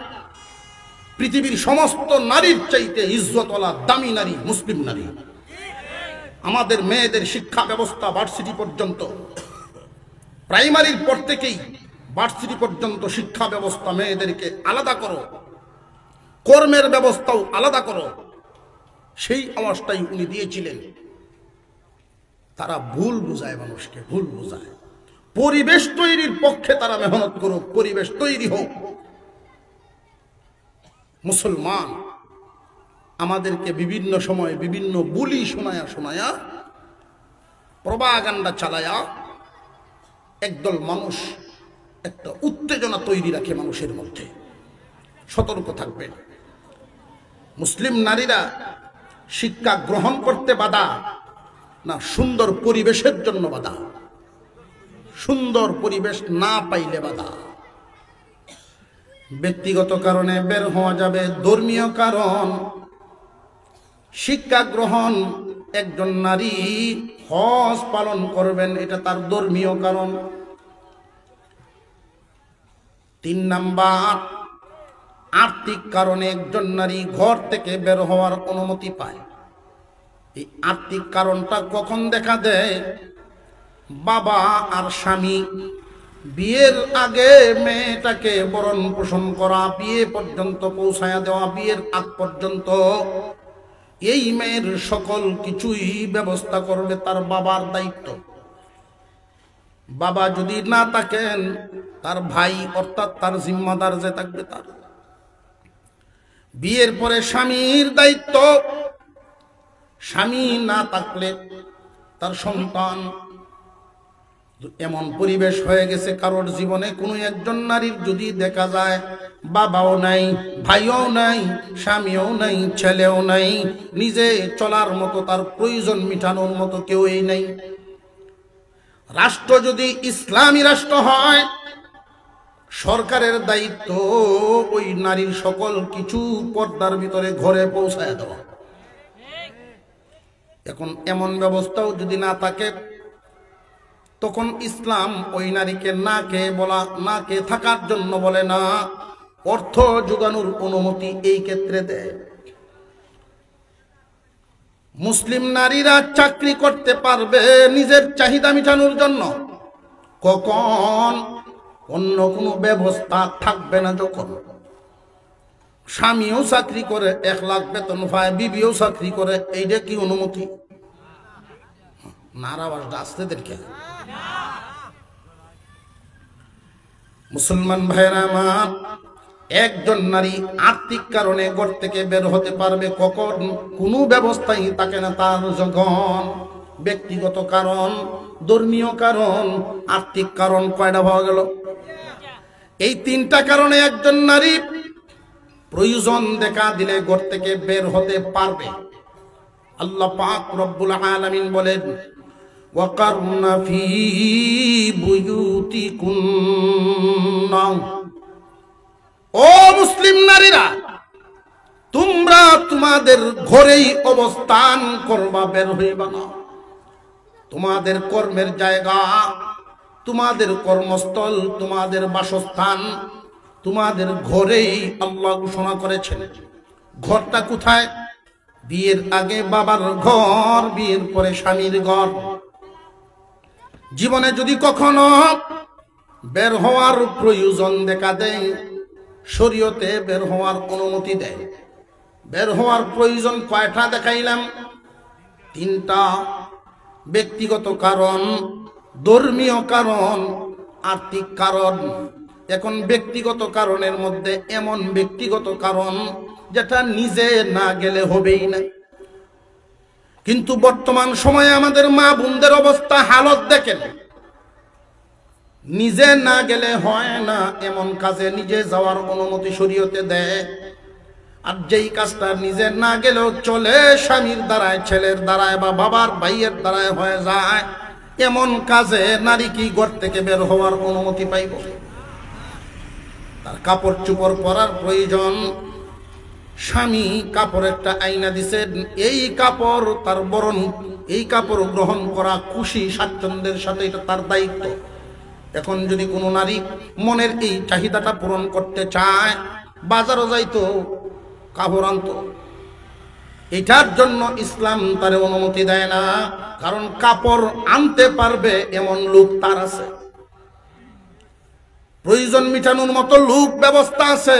পৃথিবীর সমস্ত নারীর চাইতে ইজ্জতওয়ালা দামি নারী মুসলিম নারী। আমাদের মেয়েদের শিক্ষা ব্যবস্থা ভার্সিটি পর্যন্ত, প্রাইমারির পর থেকেই ভার্সিটি পর্যন্ত শিক্ষা ব্যবস্থা মেয়েদেরকে আলাদা করো, কর্মের ব্যবস্থাও আলাদা করো, সেই আওয়াজটাই উনি দিয়েছিলেন। তারা ভুল বুঝায়, মানুষকে ভুল বুঝায়। পরিবেশ তৈরির পক্ষে তারা মেহনত করুক, পরিবেশ তৈরি হোক। মুসলমান আমাদেরকে বিভিন্ন সময় বিভিন্ন বুলি শোনায়া শোনায়া প্রপাগান্ডা চালায়া একদল মানুষ একটা উত্তেজনা তৈরি রাখে মানুষের মধ্যে। সতর্ক থাকবেন। মুসলিম নারীরা শিক্ষা গ্রহণ করতে বাধা না সুন্দর পরিবেশের জন্য বাধা? সুন্দর পরিবেশ না পাইলে বাধা। ব্যক্তিগত কারণে বের হওয়া যাবে, ধর্মীয় কারণ। শিক্ষা গ্রহণ, একজন নারী হজ পালন করবেন, এটা তার ধর্মীয় কারণ। 3 নাম্বার, আর্থিক কারণে একজন নারী ঘর থেকে বের হওয়ার অনুমতি পায়। এই আর্থিক কারণটা কখন দেখা দেয়? বাবা আর স্বামী বিয়ের আগে মেয়েটাকে বরণ পোষণ করা, বিয়ে পর্যন্ত পৌঁছায়া দেওয়া, বিয়ের আগ পর্যন্ত এই মেয়ের সকল কিছুই ব্যবস্থা করবে তার বাবার দায়িত্ব। বাবা যদি না থাকেন, তার ভাই অর্থাৎ তার জিম্মাদার যে থাকবে তার। বিয়ের পরে স্বামীর দায়িত্ব। স্বামী না থাকলে তার সন্তান। এমন পরিবেশ হয়ে গেছে কারোর জীবনে, কোনো একজন নারীর যদি দেখা যায় বাবাও নাই, ভাইও নাই, স্বামীও নাই, ছেলেও নাই, নিজে চলার মতো, তার প্রয়োজন মিটানোর মতো কেউই নাই। রাষ্ট্র যদি ইসলামী রাষ্ট্র হয়, সরকারের দায়িত্ব ওই নারীর সকল কিছু পর্দার ভিতরে ঘরে পৌঁছায় দেওয়া। এখন এমন ব্যবস্থাও যদি না থাকে, তখন ইসলাম ওই নারীকে না খেয়ে বলা, না খেয়ে থাকার জন্য বলে না, অর্থ যোগানোর অনুমতি এই ক্ষেত্রে দেয়। মুসলিম নারীরা চাকরি করতে পারবে নিজের চাহিদা মেটানোর জন্য কখন? অন্য কোনো ব্যবস্থা থাকবে না যখন। স্বামীও চাকরি করে 1 লাখ বেতন পায়, বিবিও চাকরি করে, এইটা কি অনুমতি? নারাবাসটা আসতে দেখে। মুসলমান ভাইরা আমার, একজন নারী আর্থিক কারণে ঘর থেকে বের হতে পারবে কখন? কোনো ব্যবস্থাই থাকে না তার যখন। ব্যক্তিগত কারণ, ধর্মীয় কারণ, আর্থিক কারণ। কয়টা পাওয়া গেল? এই 3টা কারণে একজন নারী প্রয়োজন দেখা দিলে ঘর থেকে বের হতে পারবে। আল্লাহ পাক রব্বুল আলামিন বলেন, ওয়াকারনা ফি বুয়ুতিকুন্না, ও মুসলিম নারীরা, তোমরা তোমাদের ঘরেই অবস্থান করবা, বের হইবা না। তোমাদের কর্মের জায়গা, তোমাদের কর্মস্থল, তোমাদের বাসস্থান, তোমাদের ঘরেই আল্লাহ ঘোষণা করেছেন। ঘরটা কোথায়? বিয়ের আগে বাবার ঘর, বিয়ের পরে স্বামীর ঘর। জীবনে যদি কখনো বের হওয়ার প্রয়োজন দেখা দেয়, শরীয়তে বের হওয়ার অনুমতি দেয়। বের হওয়ার প্রয়োজন কয়টা দেখাইলাম? 3টা। ব্যক্তিগত কারণ, ধর্মীয় কারণ, আর্থিক কারণ। এখন ব্যক্তিগত কারণের মধ্যে এমন ব্যক্তিগত কারণ যেটা নিজে না গেলে হবেই না। কিন্তু বর্তমান সময়ে আমাদের মা বোনদের অবস্থা, হালত দেখেন। নিজে না গেলে হয় না এমন কাজে নিজে যাওয়ার অনুমতি শরীয়তে দেয়। আর যেই কাজটা নিজে না গেলেও চলে, স্বামীর দ্বারায়, ছেলের দ্বারায় বা বাবার ভাইয়ের দ্বারায় হয়ে যায়, এমন কাজে নারী কি ঘর থেকে বের হওয়ার অনুমতি পাইব? তার কাপড় চোপড় পরার প্রয়োজন। স্বামী কাপড় একটা আইনা দিছেন, এই কাপড় তার বরণ, এই কাপড় গ্রহণ করা খুশি স্বাচ্ছন্দ্যের সাথে, এটা তার দায়িত্ব। এখন যদি কোনো নারী মনের এই চাহিদাটা পূরণ করতে চায়, বাজারও যাইতো, কাপড় আনতো, এটার জন্য ইসলাম তার অনুমতি দেয় না। কারণ কাপড় আনতে পারবে এমন লোক তার আছে, প্রয়োজন মিটানোর মতো লোক ব্যবস্থা আছে।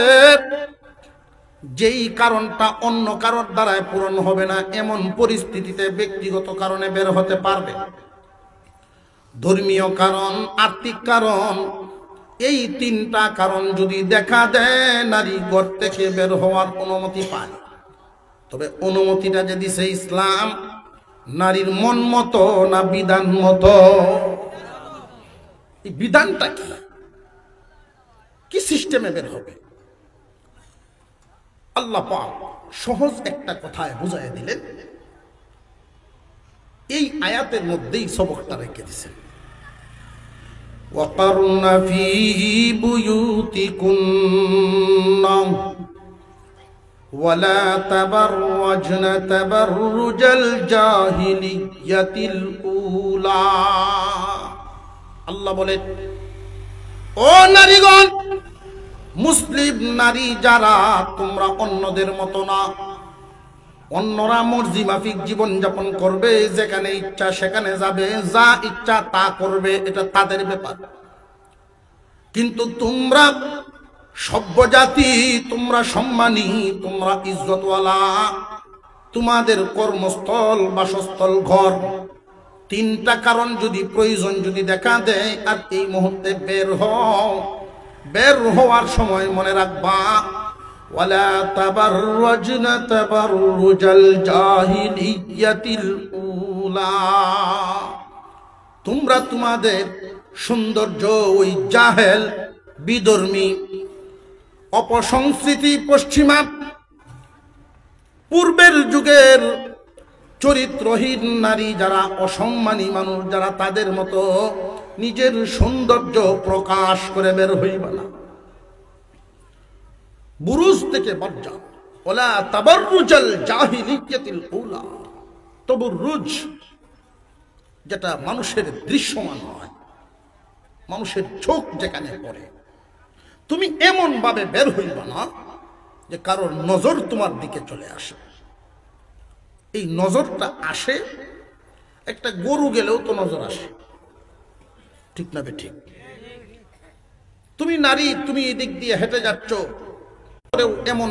যেই কারণটা অন্য কারোর দ্বারায় পূরণ হবে না, এমন পরিস্থিতিতে ব্যক্তিগত কারণে বের হতে পারবে। ধর্মীয় কারণ, আর্থিক কারণ, এই 3টা কারণ যদি দেখা দেয়, নারী ঘর থেকে বের হওয়ার অনুমতি পায়। তবে অনুমতিটা যে দিছে ইসলাম, নারীর মন মতো না বিধান মতো? এই বিধানটা কি সিস্টেমে বের হবে? আল্লাহ পাক সহজ একটা কথায় বুঝাইয়া দিলেন, এই আয়াতের মধ্যেই সবকটা রেখে দিয়েছেন। وَقَرْنَ فِي بُيُوتِكُنَّ وَلَا تَبَرَّجْنَ تَبَرُّجَ الْجَاهِلِيَّةِ الْأُولَى। আল্লাহ বলেন, ও নারীগণ, মুসলিম নারী যারা, তোমরা অন্যদের মতো না। অন্যরা মর্জি মাফিক জীবন যাপন করবে, যেখানে ইচ্ছা সেখানে যাবে, যা ইচ্ছা তা করবে, এটা তাদের ব্যাপার। কিন্তু তোমরা সভ্য জাতি, তোমরা সম্মানী, তোমরা ইজ্জতওয়ালা। তোমাদের কর্মস্থল, বাসস্থল, ঘর, তিনটা কারণ যদি প্রয়োজন যদি দেখা দেয় আর এই মুহূর্তে বের হও, বের হওয়ার সময় মনে রাখবা, ওয়ালা তাবাররাজনা তাবাররুজাল জাহিলিয়াতিল উলা। তোমরা তোমাদের সৌন্দর্য ওই জাহেল, বিধর্মী, অপসংস্কৃতি, পশ্চিমা পূর্বের যুগের চরিত্রহীন নারী যারা, অসম্মানী মানুষ যারা, তাদের মতো নিজের সৌন্দর্য প্রকাশ করে বের হইবা না। বুরুজ থেকে বর্জা, ওলা তাবাররুজাল জাহিলিয়াতিল উলা। তাবাররুজ যেটা মানুষের দৃশ্যমান হয়, মানুষের চোখ যেখানে পড়ে, তুমি এমন ভাবে বের হইবা না যে কারোর নজর তোমার দিকে চলে আসে। এই নজরটা আসে, একটা গরু গেলেও তো নজর আসে, ঠিক না বে ঠিক? তুমি নারী, তুমি এদিক দিয়ে হেঁটে যাচ্ছ, এমন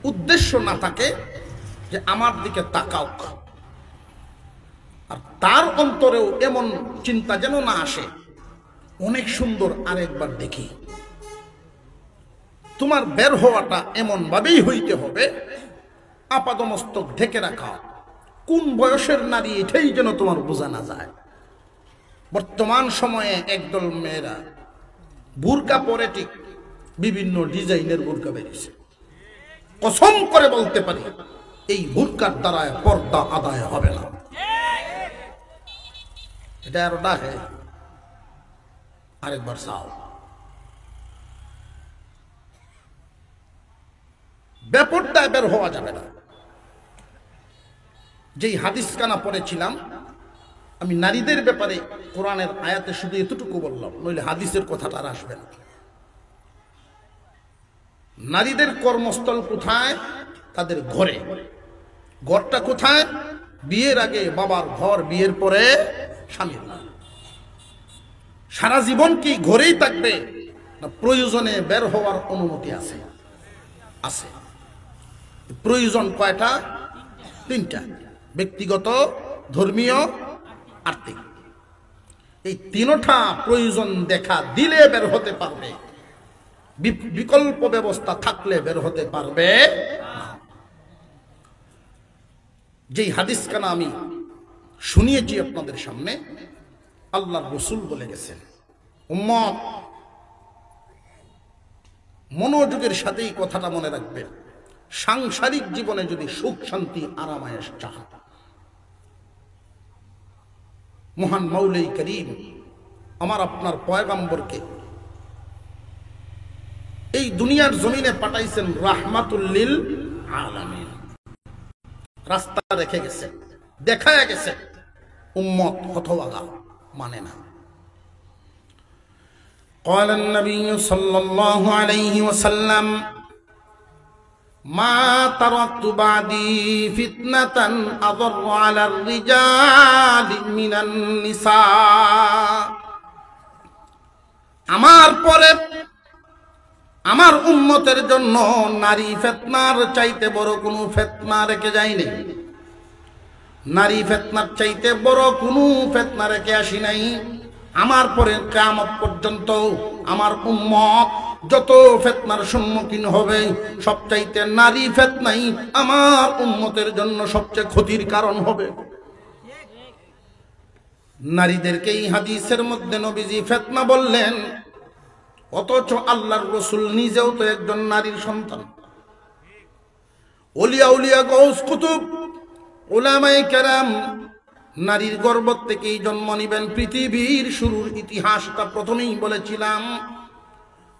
উদ্দেশ্য না থাকে যে আমার দিকে তাকাও, আর তার অন্তরেও এমন চিন্তা যেন না আসে, অনেক সুন্দর, আরেকবার দেখি। তোমার বের হওয়াটা এমন ভাবেই হইতে হবে, আপাদমস্তক ঢেকে রাখা। কোন বয়সের নারী এটাই যেন তোমার বোঝা না যায়। বর্তমান সময়ে একদল মেয়েরা বুরকা পরে, ঠিক বিভিন্ন ডিজাইনের বুরকা বেরিয়েছে। কসম করে বলতে পারি, এই বুরকার দ্বারা পর্দা আদায় হবে না। এটা আরো ডাকে, আরেকবার চাও। বেপরদায় বের হওয়া যাবে না। যেই হাদিস কানা পড়েছিলাম, আমি নারীদের ব্যাপারে কোরআনের আয়াতে শুধু এতটুকু বললাম, নইলে হাদিসের কথাটা আর আসবে না। নারীদের কর্মস্থল কোথায়? তাদের ঘরে। ঘরটা কোথায়? বিয়ের আগে বাবার ঘর, বিয়ের পরে স্বামীর ঘর। সারা জীবন কি ঘরেই থাকবে, না প্রয়োজনে বের হওয়ার অনুমতি আছে? আছে। প্রয়োজন কয়টা? তিনটা: ব্যক্তিগত, ধর্মীয়, আর্থিক। এই তিনটা প্রয়োজন দেখা দিলে বের হতে পারবে, বিকল্প ব্যবস্থা থাকলে বের হতে পারবে না। যেই হাদিস কানা আমি শুনিয়েছি আপনাদের সামনে, আল্লাহর রাসূল বলে গেছেন, উম্মত মনোযোগের সাথে এই কথাটা মনে রাখবেন। সাংসারিক জীবনে যদি সুখ, শান্তি, আরামায়েশ চান, মহান মাওলাই করিম আমার আপনার পয়গম্বরকে এই দুনিয়ার জমিনে পাঠাইছেন রাহমাতুল লিল আলামিন। রাস্তা রেখে গেছে, দেখায়া গেছে, উম্মত হতভাগা, মানে না। قال النبي صلى الله عليه وسلم ما تركت بعدي فتنة أضر على الرجال من النساء। আমার পরে আমার উম্মতের জন্য নারী ফিতনার চাইতে বড় কোনো ফিতনা রেখে যায়নি। নারী ফিতনার চাইতে বড় কোনো ফিতনা রেখে আসি নাই। আমার পরে কিয়ামত পর্যন্ত আমার উম্মত যত ফিতনার সম্মুখীন হবে, সবচাইতে নারী ফিতনাই আমার উম্মতের জন্য সবচেয়ে ক্ষতির কারণ হবে। নারীদেরকে এই হাদিসের মধ্যে নবীজি ফিতনা বললেন, অথচ আল্লাহর রাসূল নিজেও তো একজন নারীর সন্তান। ওলিয়া উলিয়া গৌস কুতুব উলামায়ে কেরাম নারীর গর্ভ থেকেই জন্ম নিবেন। পৃথিবীর শুরুর ইতিহাসটা প্রথমেই বলেছিলাম,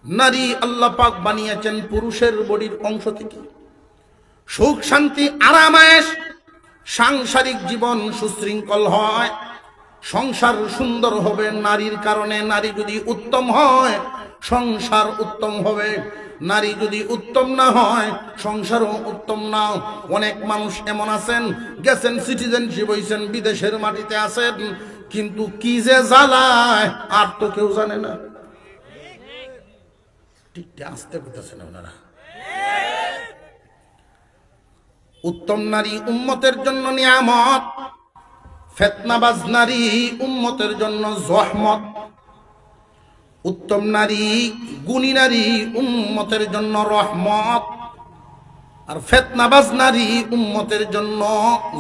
নারী আল্লাহ পাক বানিয়েছেন পুরুষের বডির অংশ থেকে। সুখ শান্তি আরামায়েশ সাংসারিক জীবন সুশৃঙ্খল হয়, সংসার সুন্দর হবে নারীর কারণে। নারী যদি উত্তম হয় সংসার উত্তম হবে, নারী যদি উত্তম না হয় সংসারও উত্তম না। অনেক মানুষ এমন আছেন গেছেন সিটিজেনশিপ হইছেন, বিদেশের মাটিতে আছেন, কিন্তু কি যে জ্বালায় আর তো কেউ জানে না। ঠিক আসতে করতেছেন ওনারা। উত্তম নারী উম্মতের জন্য নিয়ামত, ফিতনাবাজ নারী উম্মতের জন্য জহমত। উত্তম নারী গুণী নারী উম্মতের জন্য রহমত, আর ফিতনাবাজ নারী উম্মতের জন্য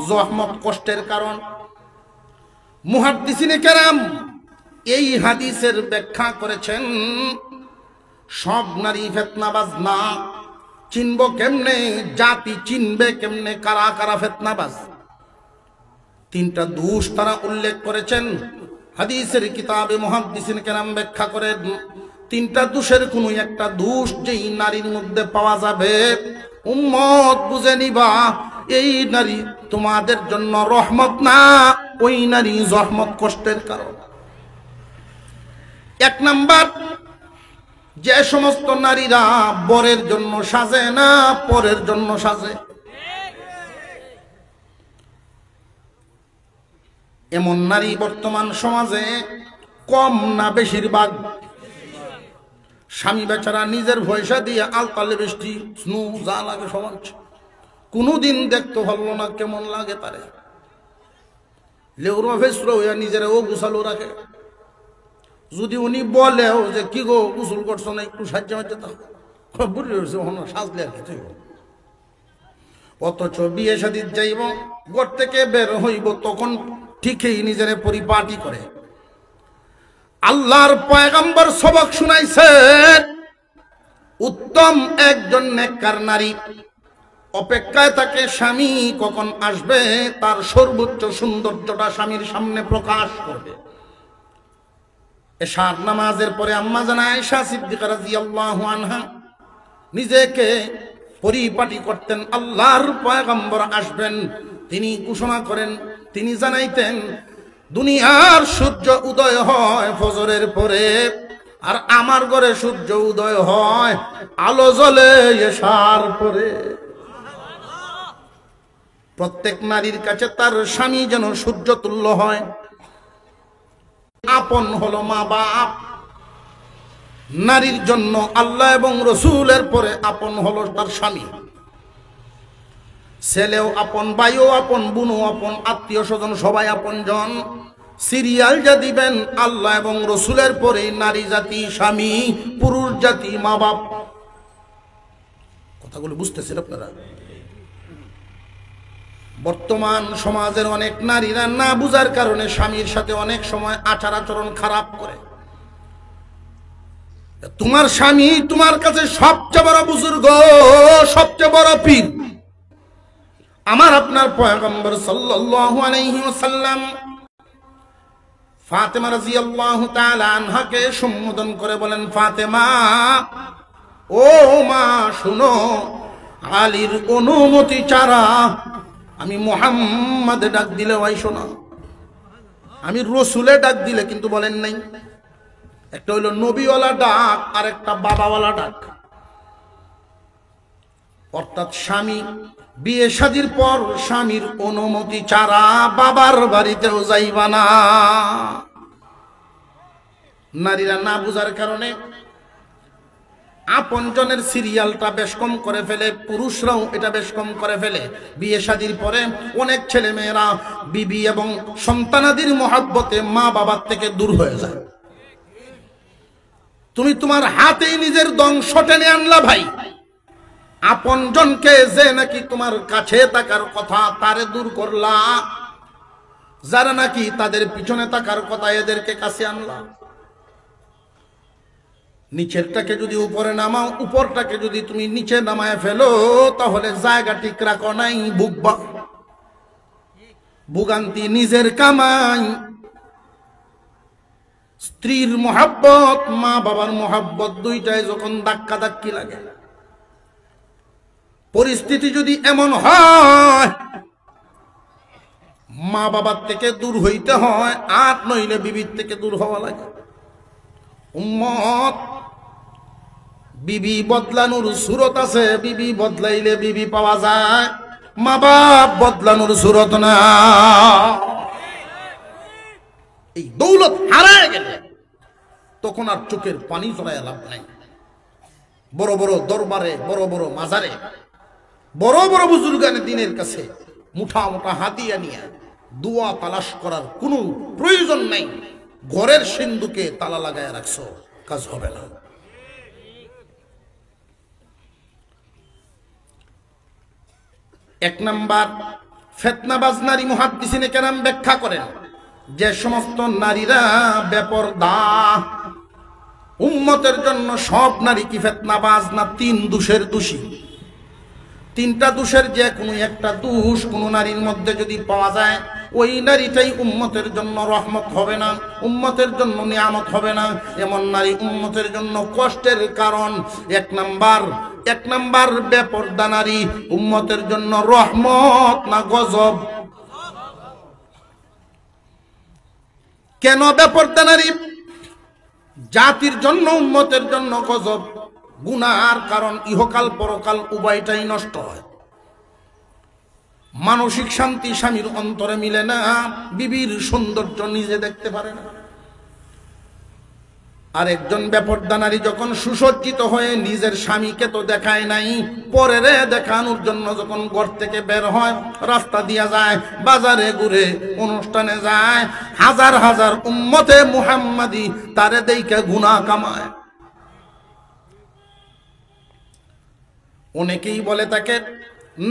জহমত, কষ্টের কারণ। মুহাদ্দিসিনে কেরাম এই হাদিসের ব্যাখ্যা করেছেন, সব নারী ফিতনাবাজ না। চিনব কেমনে, জাতি চিনবে কেমনে কারা কারা ফিতনাবাজ? তিনটা দোষ তারা উল্লেখ করেছেন হাদিসের কিতাবে। মুহাদ্দিসিন কেরাম ব্যাখ্যা করেন, তিনটা দোষের কোনো একটা দোষ যেই নারীর মধ্যে পাওয়া যাবে, উম্মত বুঝে নিবা এই নারী তোমাদের জন্য রহমত না, ওই নারী জহমত, কষ্টের কারণ। এক নাম্বার, যে সমস্ত নারীরা বরের জন্য সাজে না পরের জন্য সাজে, এমন নারী বর্তমান সমাজে কম না বেশিরভাগ। স্বামী বেচারা নিজের পয়সা দিয়ে আলতা লিপস্টিক স্নু যা লাগে সমান, কোনোদিন দেখতে ভালো না কেমন লাগে তারে, লেউরা ফেসরো হইয়া নিজের ও গুছালো রাখে। যদি উনি বলেও যে কি গো গোসল করছো না, একটু সাহায্য মাঝে তা বুড়ি হয়েছে সাজলে আর কিছু। অথচ বিয়ে শাদীর যাইব, ঘর থেকে বের হইব, তখন ঠিকই নিজের পরিপাটি করে। আল্লাহর পয়গম্বর সবক শুনাইছেন, উত্তম একজন নেককার নারী অপেক্ষায় থাকে স্বামী কখন আসবে, তার সর্বোচ্চ সৌন্দর্যটা স্বামীর সামনে প্রকাশ করবে। এশার নামাজের পরে আম্মা জান আয়েশা সিদ্দিকা রাদিয়াল্লাহু আনহা নিজেকে পরিপাটি করতেন। আল্লাহর পয়গম্বর আসবেন, তিনি ঘোষণা করেন, তিনি জানাইতেন, দুনিয়ার সূর্য উদয় হয় ফজরের পরে, আর আমার ঘরে সূর্য উদয় হয় আলো জ্বলে এশার পরে। প্রত্যেক নারীর কাছে তার স্বামী যেন সূর্য তুল্য হয়। আপন হলো মা বাপ, নারীর জন্য আল্লাহ এবং রসুলের পরে আপন হলো তার স্বামী। ছেলেও আপন, ভাইও আপন, বোনও আপন, আত্মীয় স্বজন সবাই আপন জন। সিরিয়াল যা দিবেন আল্লাহ এবং রসুলের পরে নারী জাতি স্বামী, পুরুষ জাতি মা বাপ। কথাগুলো বুঝতেছেন আপনারা? বর্তমান সমাজের অনেক নারীরা না বুঝার কারণে স্বামীর সাথে অনেক সময় আচার আচরণ খারাপ করে। তোমার স্বামী তোমার কাছে সবচেয়ে বড় বুজুর্গ, সবচেয়ে বড় পীর। আমার আপনার পয়গম্বর সাল্লাল্লাহু আলাইহি ওয়াসাল্লাম ফাতেমা রাদিয়াল্লাহু তাআলা আনহাকে সম্বোধন করে বলেন, ফাতেমা ও মা শুনো, আলীর অনুমতি ছাড়া আমি মুহাম্মদ ডাক দিলে আইসো না, আমি রসুলে ডাক দিলে কিন্তু বলেন নাই। একটা হইল নবীওয়ালা ডাক আর একটা বাবাওয়ালা ডাক। অর্থাৎ স্বামী বিয়ে শাদীর পর স্বামীর অনুমতি ছাড়া বাবার বাড়িতেও যাইবা না। নারীরা না বুঝার কারণে আপনজনের সিরিয়ালটা বেশ কম করে ফেলে, পুরুষরাও এটা বেশ কম করে ফেলে। বিয়ে শাদীর পরে অনেক ছেলে মেয়েরা বিবি এবং সন্তানাদির মহব্বতে মা বাবার থেকে দূর হয়ে যায়। তুমি তোমার হাতেই নিজের ধ্বংস টেনে আনলা ভাই। আপনজনকে যে নাকি তোমার কাছে থাকার কথা তারে দূর করলা। যারা নাকি তাদের পিছনে থাকার কথা এদেরকে কাছে আনলাম। নিচেরটাকে যদি উপরে নামাও, উপরটাকে যদি তুমি নিচে নামায় ফেলো, তাহলে জায়গা ঠিক রাখো নাই, ভুগবা। ভোগান্তি নিজের কামাই। স্ত্রীর মোহাব্বত, মা বাবার মোহাব্বত, দুইটাই যখন ধাক্কা ধাক্কি লাগে, পরিস্থিতি যদি এমন হয় মা বাবার থেকে দূর হইতে হয়, আর নইলে বিবির থেকে দূর হওয়া লাগে। উম্মত, বিবি বদলানোর সুরত আছে, বিবি বদলাইলে বিবি পাওয়া যায়, মা বাপ বদলানোর সুরত না। এই দৌলত হারায় গেলে তখন আর চোখের পানি জড়ায় লাভ নাই। বড় বড় দরবারে, বড় বড় মাজারে, বড় বড় বুজুর্গানে দিনের কাছে মুঠা মুঠা হাতিয়া নিয়ে দোয়া তালাশ করার কোনো প্রয়োজন নাই। ঘরের সিন্ধুকে তালা লাগায় রাখছো, কাজ হবে না। এক নাম্বার, ফিতনাবাজ নারী মুহাদ্দিসিনে কেরাম ব্যাখ্যা করেন যে সমস্ত নারীরা বেপরদা, উম্মতের জন্য সব নারী কি ফিতনাবাজ না? তিন দোষের দোষী। তিনটা দোষের যে কোনো একটা দোষ কোনো নারীর মধ্যে যদি পাওয়া যায়, ওই নারীটাই উম্মতের জন্য রহমত হবে না, উম্মতের জন্য নিয়ামত হবে না। এমন নারী উম্মতের জন্য কষ্টের কারণ। এক নাম্বার বেপরদা নারী উম্মতের জন্য রহমত না গজব? কেন বেপরদা নারী জাতির জন্য, উম্মতের জন্য গজব? গুনার কারণ, ইহকাল পরকাল উভয়টাই নষ্ট হয়। মানসিক শান্তি স্বামীর অন্তরে মিলে না, বিবির সৌন্দর্য নিজে দেখতে পারে না। আর একজন বেপরদা নারী যখন সুসজ্জিত হয়ে নিজের স্বামীকে তো দেখায় নাই, পরের দেখানোর জন্য যখন ঘর থেকে বের হয়, রাস্তা দিয়া যায়, বাজারে ঘুরে, অনুষ্ঠানে যায়, হাজার হাজার উম্মতে মুহাম্মাদি তারে দেখে গুনাহ কামায়। অনেকেই বলে তাকে,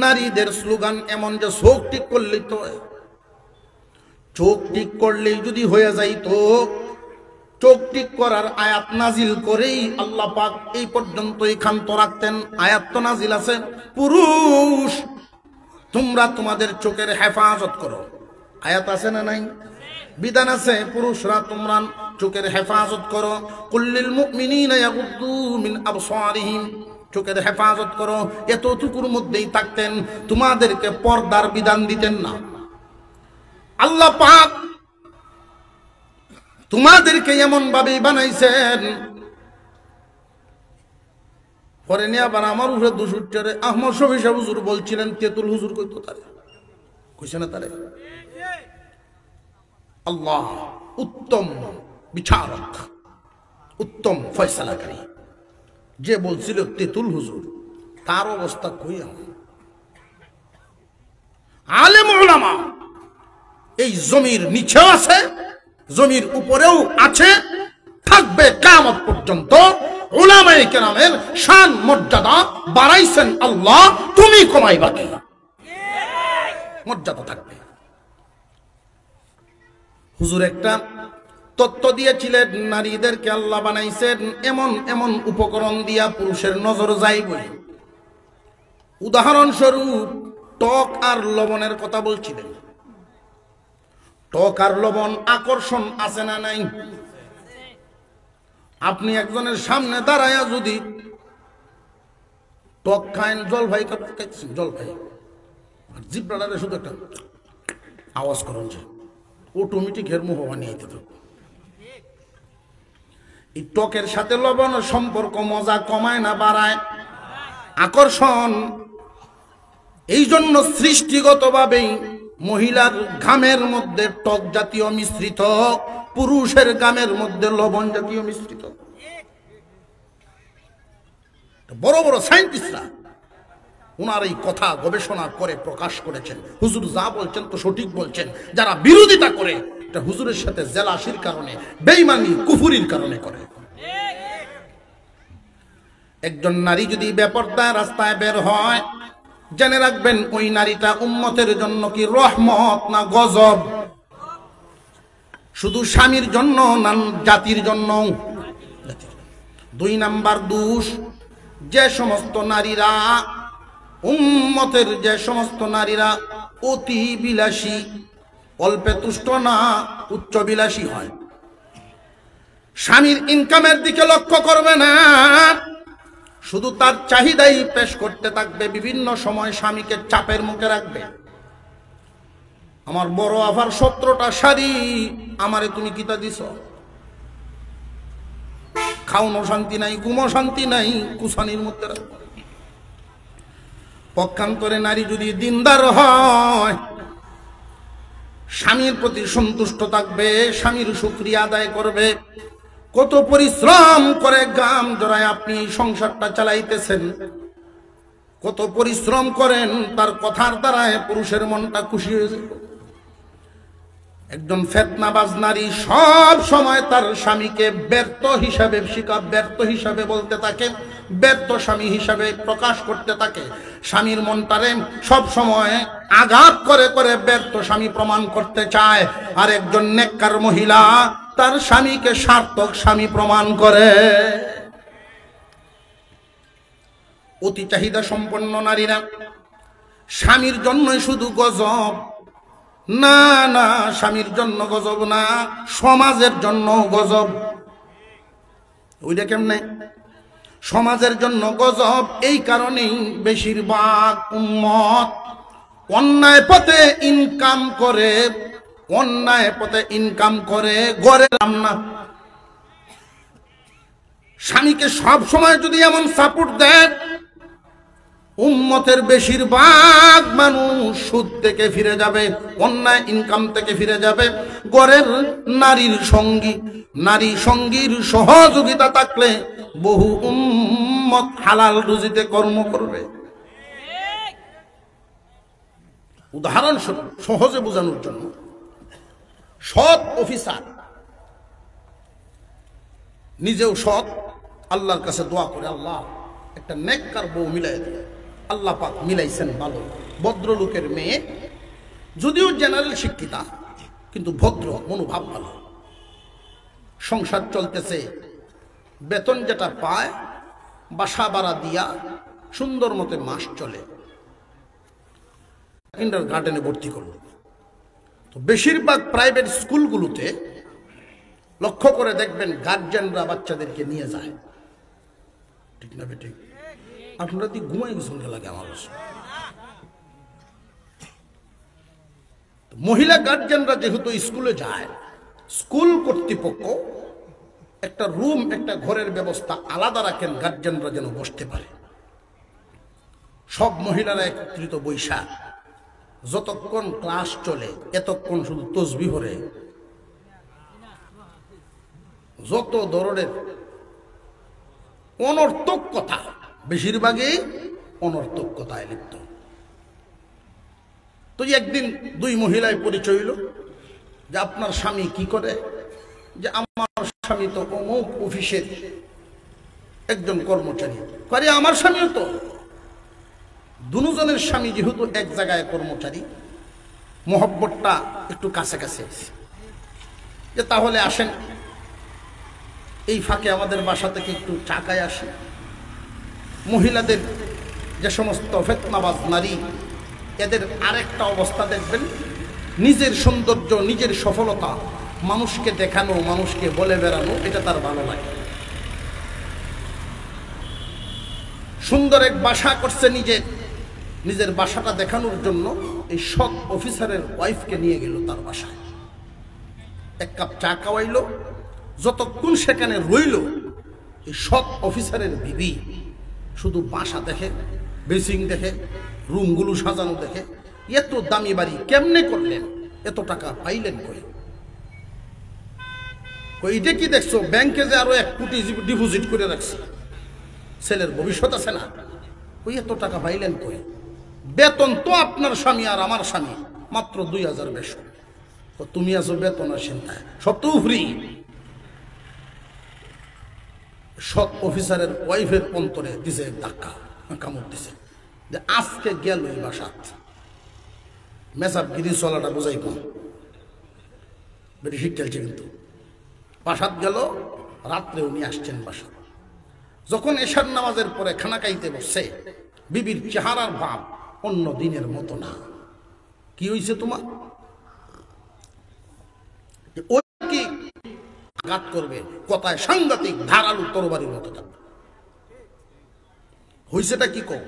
নারীদের স্লোগান এমন যে চোখ ঠিক করলেই তো, চোখ ঠিক করলেই যদি হয়ে যায় তো, চোখ ঠিক করার আয়াত নাজিল করেই আল্লাহ পাক এই পর্যন্তই ক্ষান্ত রাখতেন। আয়াত তো নাজিল আছে, পুরুষ তোমরা তোমাদের চোখের হেফাজত করো, আয়াত আছে না নাই? বিধান আছে, পুরুষরা তোমরা চোখের হেফাজত করো। কুল্লিল মুমিনিনা ইয়াগুদ্দু মিন আবসারিহিম, চোখের হেফাজত করো। এতটুকুর মধ্যেই থাকতেন, তোমাদেরকে পর্দার বিধান দিতেন না। আল্লাহ পাক তোমাদেরকে এমন ভাবে বানাইছেন। পরে নিয়ে আবার আমার উপরে দোষ উঠছে, আহমদ শফি সাহেব হুজুর বলছিলেন তেতুল হুজুর কইতো, তারে কইছে না? তারে আল্লাহ উত্তম বিচারক, উত্তম ফয়সালাকারী, যে বলছিল তেতুল হুজুর, তার অবস্থা কই? আলেম উলামা এই জমির নিচেও আছে, জমির উপরেও আছে, থাকবে কিয়ামত পর্যন্ত। উলামায়ে কেরামের শান মর্যাদা বাড়াইছেন আল্লাহ, তুমি কমাইবা কি? মর্যাদা থাকবে। হুজুর একটা তত্ত্ব দিয়েছিলেন, নারীদেরকে আল্লাহ বানাইছেন এমন এমন উপকরণ দিয়া পুরুষের নজর যাইবই। উদাহরণস্বরূপ টক আর লবণের কথা বলছিলেন। টক আর লবণ আকর্ষণ আছে না নাই? আপনি একজনের সামনে দাঁড়ায়া যদি টক খাইন, জলপাই খাচ্ছেন, জলপাই, আর জিব্রাটারে শুধু একটা আওয়াজ করেন, যে অটোমেটিক এর মুখ বানিয়ে দিত। এই টকের সাথে লবণের সম্পর্ক মজা কমায় না বাড়ায়? আকর্ষণ। এই জন্য সৃষ্টিগতভাবেই মহিলার ঘামের মধ্যে টক জাতীয় মিশ্রিত, পুরুষের ঘামের মধ্যে লবণ জাতীয় মিশ্রিত। বড় বড় সায়েন্টিস্টরা ওনার এই কথা গবেষণা করে প্রকাশ করেছেন। হুজুর যা বলছেন তো সঠিক বলছেন। যারা বিরোধিতা করে এটা হুজুরের সাথে জেলাসির কারণে, বেঈমানি কুফরির কারণে করে। একজন নারী যদি বেপরদায় রাস্তায় বের হয়, জেনে রাখবেন ওই নারীটা উম্মতের জন্য কি রহমত না গজব? শুধু স্বামীর জন্য না, জাতির জন্য। 2 নাম্বার দোষ, যে সমস্ত নারীরা, উম্মতের যে সমস্ত নারীরা অতি বিলাসী, অল্পে তুষ্ট না, উচ্চ বিলাসী হয়, স্বামীর ইনকামের দিকে লক্ষ্য করবে না, শুধু তার চাহিদাই পেশ করতে থাকবে, বিভিন্ন সময় স্বামীকে চাপের মুখে রাখবে। আমার বড় আফার 17টা শাড়ি, আমারে তুমি কিতা দিছ? খাওনো শান্তি নাই, ঘুমো শান্তি নাই, কুসানির মধ্যে রাখবো। পক্ষান্তরে নারী যদি দিনদার হয়, স্বামীর প্রতি সন্তুষ্ট থাকবে, স্বামীর শুকরিয়া আদায় করবে। কত পরিশ্রম করে গাম জড়ায় আপনি সংসারটা চালাইতেছেন, কত পরিশ্রম করেন, তার কথার দ্বারায় পুরুষের মনটা খুশি হয়ে যায়। একজন ফেতনাবাজ নারী সব সময় তার স্বামীকে ব্যর্থ হিসাবে বলতে থাকে, ব্যর্থ স্বামী হিসাবে প্রকাশ করতে থাকে। স্বামীর মনটারে সব সময় আঘাত করে করে ব্যর্থ স্বামী প্রমাণ করতে চায়। আর একজন নেককার মহিলা তার স্বামীকে সার্থক স্বামী প্রমাণ করে। অতি চাহিদা সম্পন্ন নারীরা স্বামীর জন্যই শুধু গজব, না না, স্বামীর জন্য গজব না, সমাজের জন্য গজব। ওইটা কেমনে? সমাজের জন্য গজব এই কারণেই বেশিরভাগ উম্মত অন্যায় পথে ইনকাম করে গড়ের রান্না। স্বামীকে সব সময় যদি এমন সাপোর্ট দেয়, উম্মতের বেশিরভাগ মানুষ সুদ থেকে ফিরে যাবে, অন্যায় ইনকাম থেকে ফিরে যাবে। গড়ের নারী সঙ্গীর সহযোগিতা থাকলে বহু উম্মত হালাল রুজিতে কর্ম করবে। উদাহরণস্বরূপ সহজে বোঝানোর জন্য, সৎ অফিসার নিজেও সৎ, আল্লাহর কাছে দোয়া করে, আল্লাহ একটা নেককার বউ মিলাই দেয়। আল্লাহ পাক মিলাইছেন ভালো, ভদ্রলোকের মেয়ে, যদিও জেনারেল শিক্ষিতা কিন্তু ভদ্র, মনোভাব ভালো, সংসার চলতেছে, বেতন যেটা পায় বাসা ভাড়া দিয়া সুন্দর মতে মাস চলে। কিন্ডারগার্টেনে ভর্তি করল। তো বেশিরভাগ প্রাইভেট স্কুলগুলোতে লক্ষ্য করে দেখবেন গার্জিয়ানরা বাচ্চাদেরকে নিয়ে যায়, ঠিক না বেঠিক? আপনারা দিয়ে ঘুমাই গেছেন লাগে আমার। মহিলা গার্জিয়ানরা যেহেতু স্কুলে যায়, স্কুল কর্তৃপক্ষ একটা রুম, একটা ঘরের ব্যবস্থা আলাদা রাখেন, গার্জিয়ানরা যেন বসতে পারে। সব মহিলারা একত্রিত বৈশা যতক্ষণ ক্লাস চলে এতক্ষণ শুধু তসবিহ পড়ে, যত ধরনের অনর্থক কথা, বেশিরভাগই অনর্থক কথায় লিপ্ত। তো একদিন 2 মহিলায় পরিচয় হইল যে আপনার স্বামী কি করে? যে আমার স্বামী তো অমুক অফিসের একজন কর্মচারী। আরে আমার স্বামীও তো। দুজনের স্বামী যেহেতু এক জায়গায় কর্মচারী, মহব্বতটা একটু কাছাকাছি, যে তাহলে আসেন এই ফাঁকে আমাদের বাসা থেকে একটু চা খায় আসে। মহিলাদের যে সমস্ত ফেতনাবাজ নারী, এদের আরেকটা অবস্থা দেখবেন, নিজের সৌন্দর্য, নিজের সফলতা মানুষকে দেখানো, মানুষকে বলে বেড়ানো, এটা তার ভালো লাগে। সুন্দর এক বাসা করছে, নিজের বাসাটা দেখানোর জন্য এই সৎ অফিসারের ওয়াইফকে নিয়ে গেল তার বাসায়, 1 কাপ চা খাওয়াইল। যতক্ষণ সেখানে রইল, এই সৎ অফিসারের বিবি শুধু বাসা দেখে, বেসিং দেখে, রুমগুলো সাজানো দেখে, এত দামি বাড়ি কেমনে করলেন, এত টাকা পাইলেন কই? এটা কি দেখছো? ব্যাংকে যে আরো 1 কোটি ডিপোজিট করে রাখছে, ছেলের ভবিষ্যৎ আছে না? ওই এত টাকা পাইলেন কই? বেতন তো আপনার স্বামী আর আমার স্বামী মাত্র 2000 বেশি। তুমি আছো বেতনের চিন্তায়, সব তো ফ্রি। সৎ অফিসারের ওয়াইফের অন্তরে দিছে ধাক্কা, কামড় দিছে যে আজকে গেল এই বাসাত। মেসাবগিরি চলাটা বোঝাই কম। বেশি শিখতেছে কিন্তু বাসাত গেল, রাত্রে উনি আসছেন বাসাত। যখন এশার নামাজের পরে খানা খাইতে বসছে, বিবির চেহারার ভাব অন্য দিনের মতো না। কি হয়েছে তোমার? ওই কি আঘাত করবে, কথায় সাংঘাতিক ধারালু তরবারির মতো থাকবে। হয়েছেটা কি কম?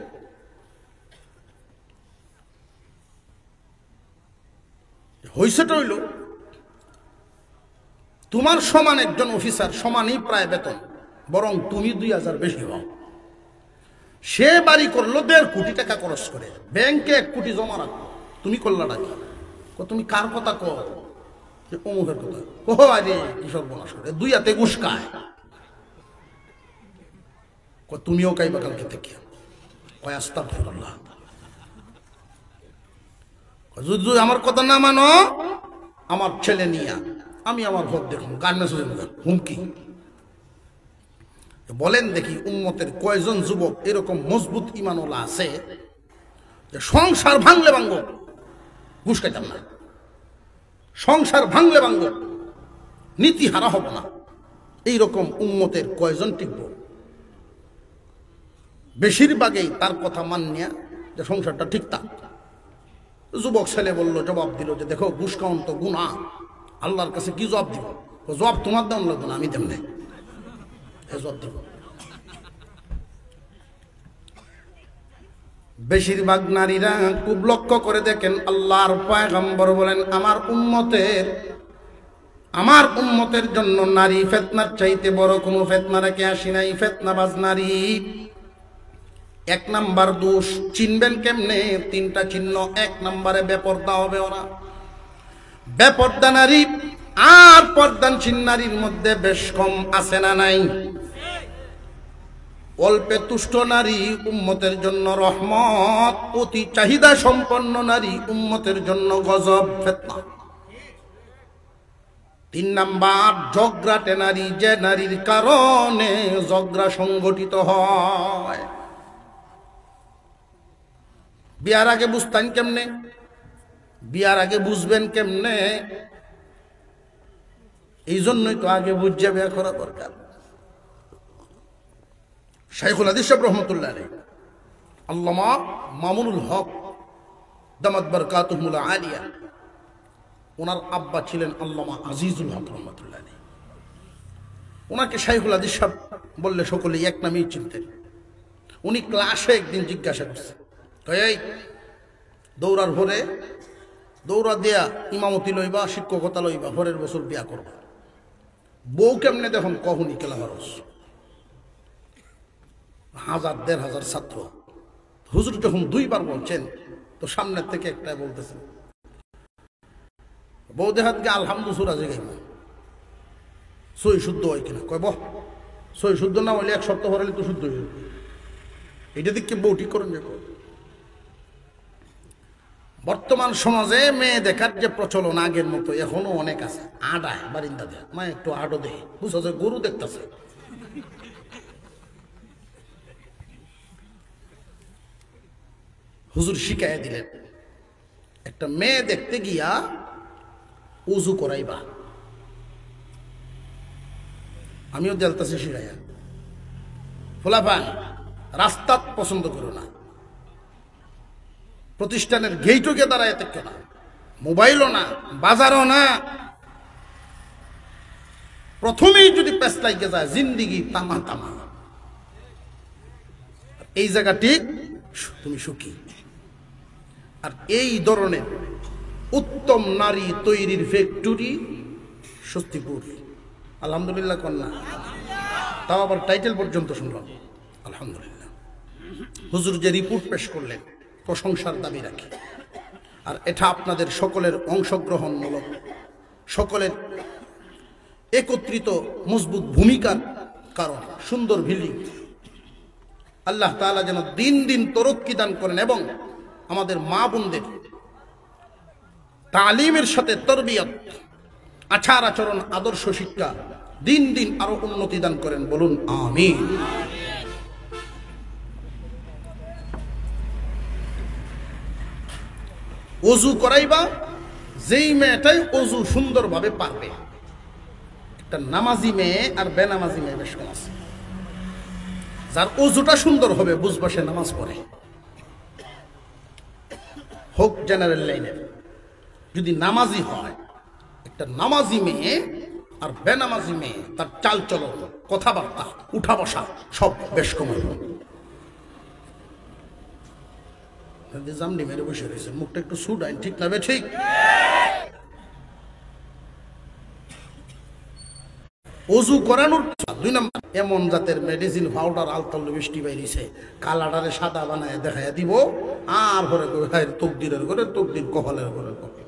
হয়েছেটা হইল তোমার সমান একজন অফিসার সমানই প্রায় বেতন, বরং তুমি 2000 বেশি হও। সে বাড়ি করলো 1.5 কোটি টাকা খরচ করে, ব্যাংকে 1 কোটি জমা রাখো। তুমি করলাটা কি? তুমি কার কথা কো? অমুকের কথা কো। আরে কি সর্বনাশ করে, 2 হাতে ঘুষ খায়। তুমিও খাইবা কালকে থেকে। কয় আস্তাগফিরুল্লাহ। যদি আমার কথা না মানো, আমার ছেলে নিয়া আমি আমার ভোট দেখুন। গার্মেন্টস হুমকি। বলেন দেখি উম্মতের কয়জন যুবক এরকম মজবুত ঈমানওয়ালা আছে যে সংসার ভাঙলে ভাঙব, ঘুষ খাইতাম না, সংসার ভাঙলে ভাঙব, নীতি হারা হব না। এইরকম উম্মতের কয়জন টিকব? বেশিরভাগই তার কথা মানিয়া যে সংসারটা ঠিকঠাক। যুবক ছেলে বলল, জবাব দিল যে দেখো ঘুষ খাওয়ান তো গুনাহ, আল্লাহর কাছে কি জবাব দিব? জবাব তোমার দেওয়া লাগবে না, আমি দেব না, জবাব দিব। বেশিরভাগ নারীরা খুব লক্ষ্য করে দেখেন, আল্লাহর পয়গম্বর বলেন আমার উম্মতের জন্য নারী ফিতনার চাইতে বড় কোনো ফিতনা রেখে আসি নাই। ফিতনাবাজ নারী। 1 নাম্বার দোষ চিনবেন কেমনে? 3টা চিহ্ন। 1 নম্বরে বেপরদা হবে ওরা। বেপরদা নারী আর পর্দানশীল নারীর মধ্যে বেশ কম আছে না নাই? অল্পে তুষ্ট নারী উম্মতের জন্য রহমত, অতি চাহিদা সম্পন্ন নারী উম্মতের জন্য গজব, ফিতনা। 3 নাম্বার ঝগড়াটে নারী, যে নারীর কারণে ঝগড়া সংগঠিত হয়। বিয়ার আগে বুঝতেন কেমনে? বিয়ার আগে বুঝবেন কেমনে? এই জন্যই তো আগে বুঝে বিয়া করা দরকার। শাইখুল হাদিস সাহেব রহমতুল্লাহ আলাইহি, আল্লামা মামুনুল হক দামাত বারকাতুহুল আলিয়া, ওনার আব্বা ছিলেন আল্লামা আজিজুল হক রহমতুল্লাহ আলাইহি। ওনাকে শাইখুল হাদিস সাহেব বললে সকলেই এক নামেই চিনতেন। উনি ক্লাসে একদিন জিজ্ঞাসা করছে, এই দৌড়ার ভরে দৌড়া দেয়া ইমামতি লইবা, শিক্ষকতা লইবা, ভরের বছর বিয়া করবা, বউ কেমনে দেখুন কখনই কেলামারস। 1000-1500 ছাত্র। হুজুর যখন 2 বার বলছেন, তো সামনের থেকে একটা বলতেছেন, বউ দেহাতকে আলহামদুলিল্লাহ যে গাইব, সই শুদ্ধ হয় কিনা? কয় বহ সই শুদ্ধ না হইলে 1 সপ্তাহ হলে তো শুদ্ধ হইল। এটা দিকে বউ ঠিক করেন যে। বর্তমান সমাজে মেয়ে দেখার যে প্রচলন আগের মতো এখনো অনেক আছে। আডায় বারিন্দা দেয়, মা একটু আডো দেয়, বুঝা যায় গরু দেখতেছে। হুজুর শিখাইয়া দিলেন, একটা মেয়ে দেখতে গিয়া উজু করাইবা। আমিও দেলতাছি শিখাইয়া। ফুলাফান রাস্তা পছন্দ করো না, প্রতিষ্ঠানের গেইটও গিয়ে দাঁড়ায় দেখো না, মোবাইলও না, বাজারও না। প্রথমেই যদি পেস লাগে যায়, জিন্দিগি তামা তামা। এই জায়গাটি তুমি সুখী। আর এই ধরনের উত্তম নারী তৈরির ফ্যাক্টরি স্বস্তিপুর। আলহামদুলিল্লাহ কন্যা, তাও আবার টাইটেল পর্যন্ত শুনলাম আলহামদুলিল্লাহ। হুজুর যে রিপোর্ট পেশ করলেন প্রশংসার দাবি রাখে। আর এটা আপনাদের সকলের অংশগ্রহণমূলক, সকলের একত্রিত মজবুত ভূমিকার কারণ। সুন্দর বিল্ডিং। আল্লাহ তাআলা যেন দিন দিন তরক্কি দান করেন এবং আমাদের মা বোনদের তালিমের সাথে তরবিয়ত, আচার আচরণ, আদর্শ শিক্ষা দিন দিন আরো উন্নতি দান করেন। বলুন আমিন। ওযু করাইবা, যেই মেয়েটাই অজু সুন্দরভাবে পারবে, একটা নামাজি মেয়ে আর বেনামাজি মেয়ে বেশ কম আছে। যার অজুটা সুন্দর হবে বুঝবা সে নামাজ পড়ে, হোক জেনারেল লাইনের। যদি নামাজি হয়, একটা নামাজি মেয়ে আর বেনামাজি মেয়ে, তার চাল চলন, কথাবার্তা, উঠা বসা সব বেশ কম হবে। জামনি মেরে বসে রয়েছে, মুখটা একটু সুডাইন, ঠিক না? ঠিক। অজু করানোর 2 নম্বর, এমন জাতের মেডিসিন পাউডার আলতাল বৃষ্টি বাইরিছে, কালাডারে সাদা বানায় দেখাইয়া দিব, আর ঘরে তকদিরের ঘরে তকদির, কপালের ঘরে কপাল।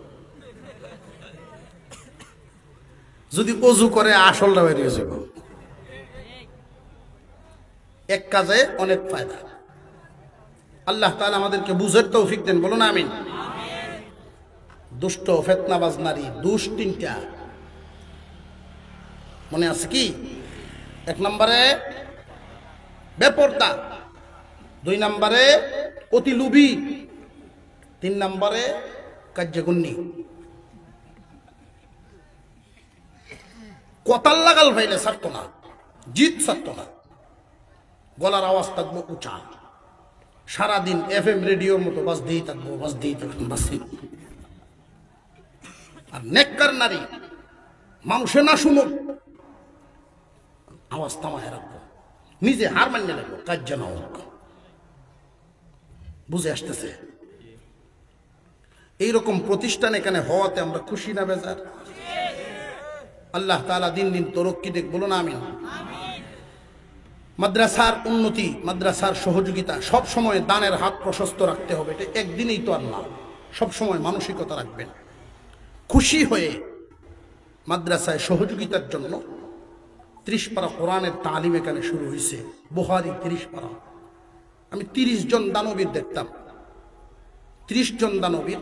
যদি অজু করে আসলটা বেরিয়ে যাব। এক কাজে অনেক ফায়দা। আল্লাহ তাআলা আমাদেরকে বুঝার তৌফিক দেন, বলুন আমিন। দুষ্ট ফিতনাবাজ নারী, দুষ 3টা মনে আছে কি? 1 নম্বরে বেপরদা, 2 নম্বরে অতি লোভী, 3 নম্বরে কার্যগুন্নি। কতাল লাগাল ভাইলে ছাড়তো না, জিত ছাড়তো না, গলার আওয়াজ থাকবো উঁচা, সারাদিন FM রেডিওর মতো বাজতেই থাকবো, বাজতেই থাকবো, বাজতেই। আর নেককার নারী মানুষে না শুনুক, আওয়াজ থামায় রাখবো, নিজে হার মানিয়ে লাগবো, কার্য না হোক। বুঝে আসতেছে? এইরকম প্রতিষ্ঠান এখানে হওয়াতে আমরা খুশি না বেজার? আল্লাহ তাআলা দিন দিন তরক্কি দেখ, বলুন আমিন। মাদ্রাসার উন্নতি, মাদ্রাসার সহযোগিতা, সব সময় দানের হাত প্রশস্ত রাখতে হবে। এটা একদিনেই তো আর না, সব সময় মানসিকতা রাখবেন। খুশি হয়ে মাদ্রাসায় সহযোগিতার জন্য 30 পারা কোরআনের তালিম এখানে শুরু হয়েছে, বুখারী 30 পারা। আমি 30 জন দানবীর দেখতাম, 30 জন দানবীর।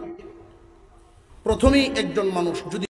প্রথমেই একজন মানুষ যদি